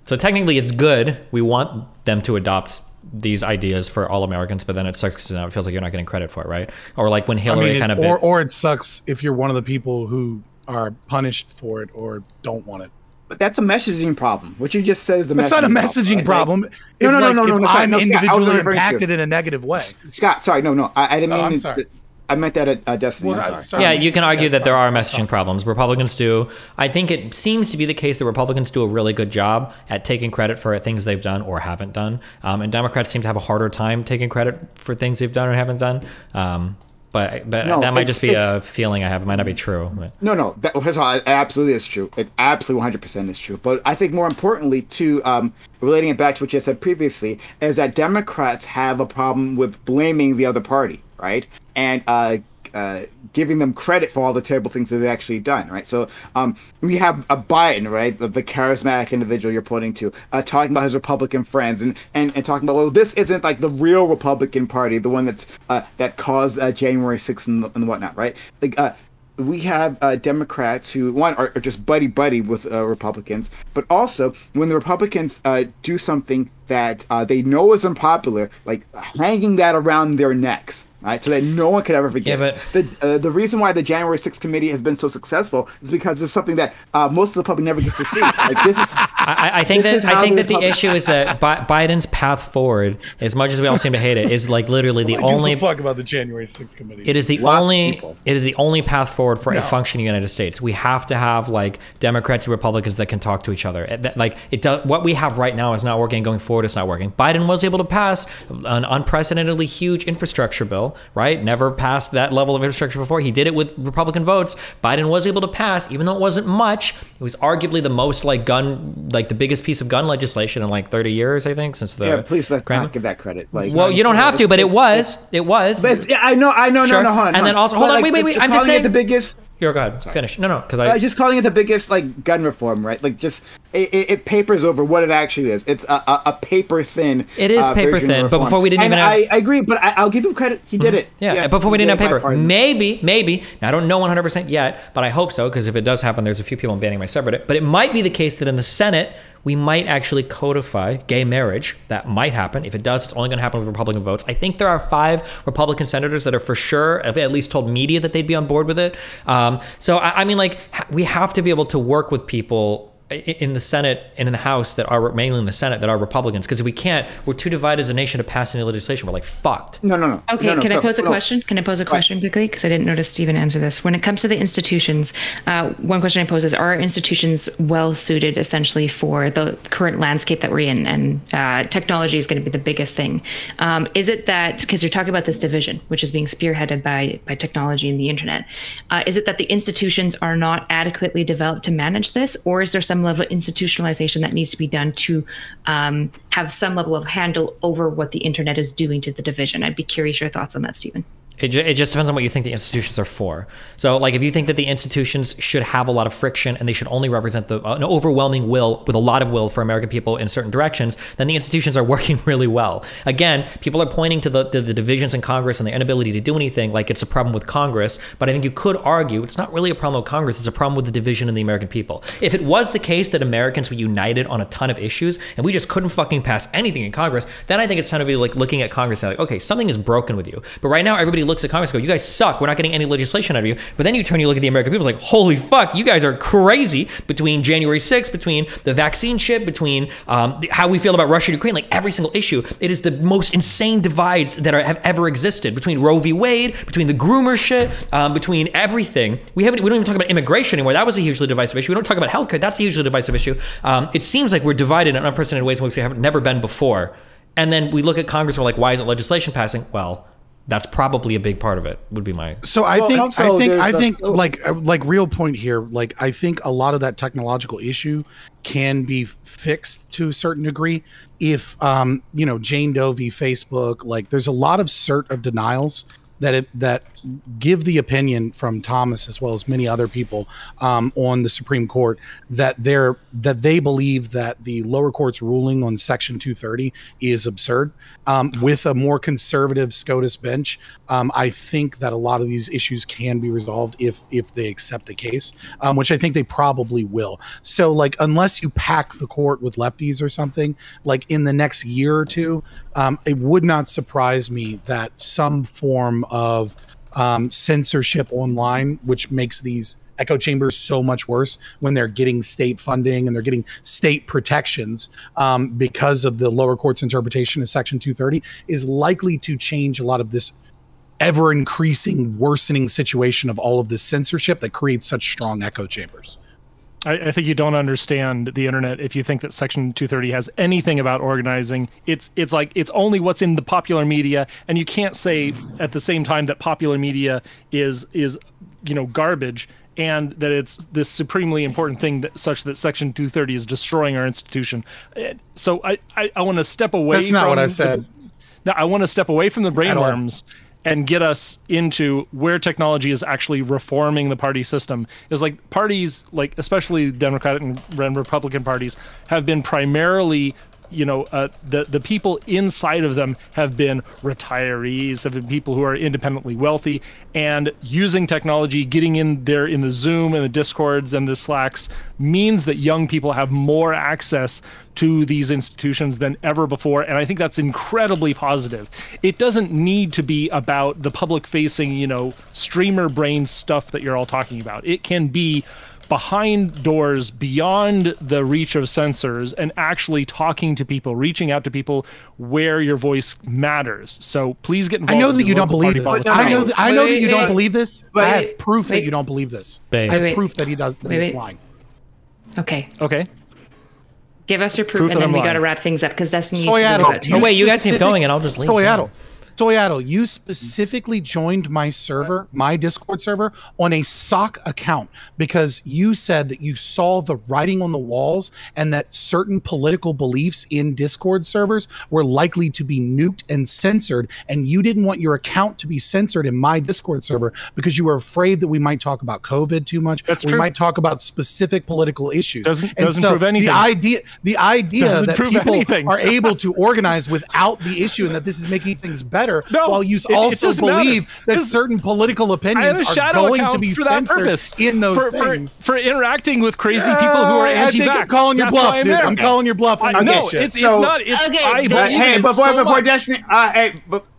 So technically it's good. We want them to adopt these ideas for all Americans, but then it sucks and it feels like you're not getting credit for it, right? Or like when Hillary or it sucks if you're one of the people who are punished for it or don't want it. But that's a messaging problem. What you just said is the messaging problem. It's not a messaging problem. Right? No. I'm individually impacted in a negative way. Scott, sorry, no. I didn't mean I'm sorry. I meant that at Destiny. I'm sorry. Yeah, you can argue that there are messaging problems. Republicans do. I think it seems to be the case that Republicans do a really good job at taking credit for things they've done or haven't done. And Democrats seem to have a harder time taking credit for things they've done or haven't done. But no, that might just be a feeling I have. It might not be true. But. No. First of all, it absolutely is true. It absolutely 100% is true. But I think more importantly, to relating it back to what you said previously, is that Democrats have a problem with blaming the other party, right? And giving them credit for all the terrible things that they've actually done, right? So we have a Biden, right, the charismatic individual you're pointing to, talking about his Republican friends and talking about, well, this isn't like the real Republican Party, the one that's that caused January 6th and whatnot, right? Like we have Democrats who, one, are just buddy with Republicans, but also when the Republicans do something that they know is unpopular, like hanging that around their necks, right, so that no one could ever forget. Yeah, but the reason why the January 6th committee has been so successful is because it's something that most of the public never gets to see. Like this is. I think that the issue is that Biden's path forward, as much as we all seem to hate it, is like literally the only. Gives a fuck about the January 6th committee. It is the only path forward for a functioning United States. We have to have like Democrats and Republicans that can talk to each other. Like it does. What we have right now is not working. Going forward, it's not working. Biden was able to pass an unprecedentedly huge infrastructure bill. Right? Never passed that level of infrastructure before. He did it with Republican votes. Biden was able to pass, even though it wasn't much. It was arguably the most the biggest piece of gun legislation in like 30 years, I think, since the. Yeah, please let's not give that credit. Like, well, you don't have to, but it was. It was. But yeah, I know. Sure. No, hold on. And then also, hold on, wait. I'm just saying the biggest. Here, go ahead. Finish. No, because just calling it the biggest like gun reform, right? Like just it papers over what it actually is. It's a paper thin. It is paper thin, but before we didn't even have. I agree, but I'll give him credit. He did it. Yeah, yes, before we didn't have paper. Maybe. Now, I don't know 100% yet, but I hope so, because if it does happen, there's a few people banning my subreddit. But it might be the case that in the Senate, we might actually codify gay marriage. That might happen. If it does, it's only going to happen with Republican votes. I think there are 5 Republican senators that are for sure, at least told media that they'd be on board with it. So, I mean, like, we have to be able to work with people in the Senate and in the House that are mainly in the Senate that are Republicans, because if we can't, we're too divided as a nation to pass any legislation. We're like fucked. No. Okay, can I pose a question? Can I pose a question quickly? Because I didn't notice Stephen answer this. When it comes to the institutions, one question I pose is: are institutions well suited essentially for the current landscape that we're in? And technology is going to be the biggest thing. Is it that, because you're talking about this division, which is being spearheaded by technology and the internet, is it that the institutions are not adequately developed to manage this, or is there some level of institutionalization that needs to be done to have some level of handle over what the internet is doing to the division? I'd be curious your thoughts on that, Stephen. It just depends on what you think the institutions are for. So, like, if you think that the institutions should have a lot of friction and they should only represent an overwhelming will with a lot of will for American people in certain directions, then the institutions are working really well. Again, people are pointing to the divisions in Congress and the inability to do anything like it's a problem with Congress. But I think you could argue it's not really a problem with Congress. It's a problem with the division in the American people. If it was the case that Americans were united on a ton of issues and we just couldn't fucking pass anything in Congress, then I think it's time to be like looking at Congress and like, okay, something is broken with you. But right now, everybody looks at Congress and go, you guys suck. We're not getting any legislation out of you. But then you turn, you look at the American people, it's like, holy fuck, you guys are crazy. Between January 6th, between the vaccine shit, between how we feel about Russia and Ukraine, like every single issue, it is the most insane divides that have ever existed. Between Roe v. Wade, between the groomer shit, between everything. We don't even talk about immigration anymore. That was a hugely divisive issue. We don't talk about healthcare. That's a hugely divisive issue. It seems like we're divided in unprecedented ways in which we have never been before. And then we look at Congress and we're like, why isn't legislation passing? Well, that's probably a big part of it, would be my. So I think like real point here, like I think a lot of that technological issue can be fixed to a certain degree if Jane Doe v. Facebook, like there's a lot of cert of denials that give the opinion from Thomas as well as many other people on the Supreme Court that they believe that the lower court's ruling on Section 230 is absurd. With a more conservative SCOTUS bench, I think that a lot of these issues can be resolved if they accept the case, which I think they probably will. So, like, unless you pack the court with lefties or something, like in the next year or two, it would not surprise me that some form of censorship online, which makes these echo chambers so much worse when they're getting state funding and they're getting state protections because of the lower court's interpretation of Section 230, is likely to change a lot of this ever increasing, worsening situation of all of this censorship that creates such strong echo chambers. I think you don't understand the internet if you think that Section 230 has anything about organizing. It's like it's only what's in the popular media, and you can't say at the same time that popular media is garbage and that it's this supremely important thing such that Section 230 is destroying our institution. So I want to step away. That's not what I said. No, I want to step away from the brainworms and get us into where technology is actually reforming the party system. Is like parties, like especially Democratic and Republican parties, have been primarily, you know, the people inside of them have been retirees, have been people who are independently wealthy, and using technology, getting in there in the Zoom and the Discords and the Slacks means that young people have more access to these institutions than ever before, and I think that's incredibly positive. It doesn't need to be about the public-facing, you know, streamer brain stuff that you're all talking about. It can be behind doors, beyond the reach of censors, and actually talking to people, reaching out to people where your voice matters. So please get involved. I know that you don't believe this. I know that you don't believe this. I have wait, proof that wait. you don't believe this. Base. I have Wait. proof that he does. That he's Wait. lying. Okay. Okay. Give us your proof, Proof and that then I'm we lying. got to wrap things up because Destiny needs to Soyaddle. go about too. Oh wait, you guys keep specific- going, and I'll just leave. Soyaddle, you specifically joined my server, my Discord server, on a SOC account because you said that you saw the writing on the walls and that certain political beliefs in Discord servers were likely to be nuked and censored, and you didn't want your account to be censored in my Discord server because you were afraid that we might talk about COVID too much. That's we true. might talk about specific political issues. Doesn't so prove anything. the idea Doesn't that prove people anything. are able to organize without the issue and that this is making things better, No, while you it also doesn't matter. believe that Because certain political I opinions have a are shadow going to account be for that censored purpose. in those for, things. For interacting with crazy people who are I anti-vax. think I'm calling your That's why bluff, I'm dude. there. I'm calling your bluff on No, your shit. it's So- not. It's, Okay, I but- believe Hey, in it before so much. Destiny,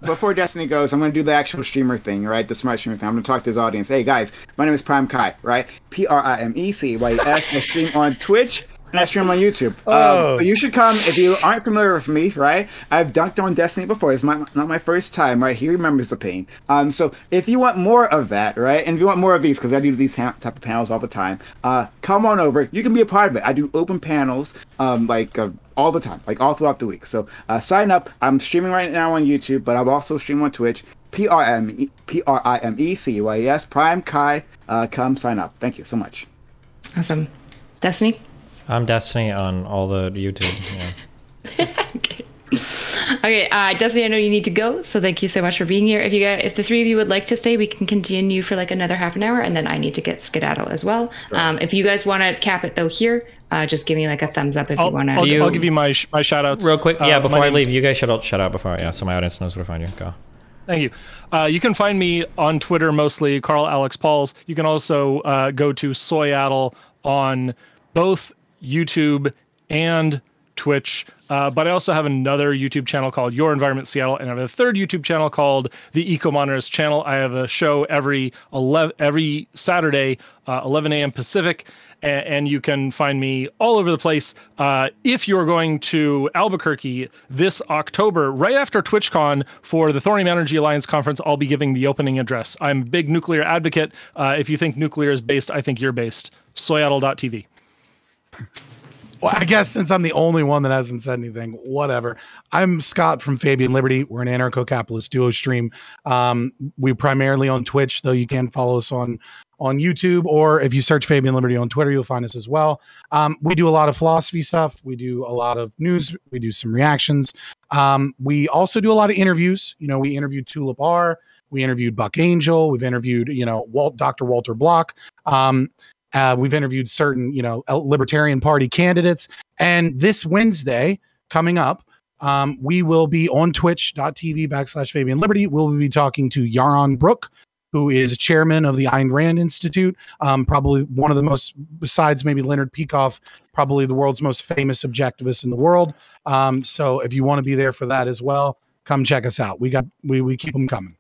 before Destiny goes, I'm gonna do the actual streamer thing, right? The smart streamer thing. I'm gonna talk to his audience. Hey guys, my name is Prime Kai, right? PRIMECYS. I stream on Twitch and I stream on YouTube. So you should come if you aren't familiar with me, right? I've dunked on Destiny before. It's not my first time, right? He remembers the pain. So if you want more of that, right? And if you want more of these, because I do these type of panels all the time, come on over. You can be a part of it. I do open panels, all the time, like all throughout the week. So sign up. I'm streaming right now on YouTube, but I'm also streaming on Twitch. PRIMECYS. Prime Kai. Come sign up. Thank you so much. Awesome. Destiny? I'm Destiny on all the YouTube. Yeah. Okay, Destiny, I know you need to go, so thank you so much for being here. If the three of you would like to stay, we can continue for like another half an hour, and then I need to get skedaddle as well. If you guys want to cap it though here, just give me like a thumbs up if you want to. I'll give you my shout outs. Real quick, yeah. Before my I name's- leave, you guys shout out before. Yeah, so my audience knows where to find you. Go. Thank you. You can find me on Twitter mostly, Carl Alex Pauls. You can also go to Soyaddle on both YouTube and Twitch. But I also have another YouTube channel called Your Environment Seattle, and I have a third YouTube channel called the Eco Monitorist Channel. I have a show every Saturday, 11 a.m. Pacific, and you can find me all over the place. If you're going to Albuquerque this October, right after TwitchCon for the Thorium Energy Alliance Conference, I'll be giving the opening address. I'm a big nuclear advocate. If you think nuclear is based, I think you're based. Soyaddle.tv. Well, I guess since I'm the only one that hasn't said anything, whatever. I'm Scott from Fabian Liberty. We're an anarcho-capitalist duo stream. We primarily on Twitch, though you can follow us on YouTube, or if you search Fabian Liberty on Twitter, you'll find us as well. We do a lot of philosophy stuff. We do a lot of news. We do some reactions. We also do a lot of interviews. You know, we interviewed Tulip R. We interviewed Buck Angel. We've interviewed, Dr. Walter Block. We've interviewed certain, Libertarian Party candidates. And this Wednesday coming up, we will be on twitch.tv/Fabian Liberty. We'll be talking to Yaron Brook, who is chairman of the Ayn Rand Institute, probably one of the most, besides maybe Leonard Peikoff, probably the world's most famous objectivist in the world. So if you want to be there for that as well, come check us out. We keep them coming.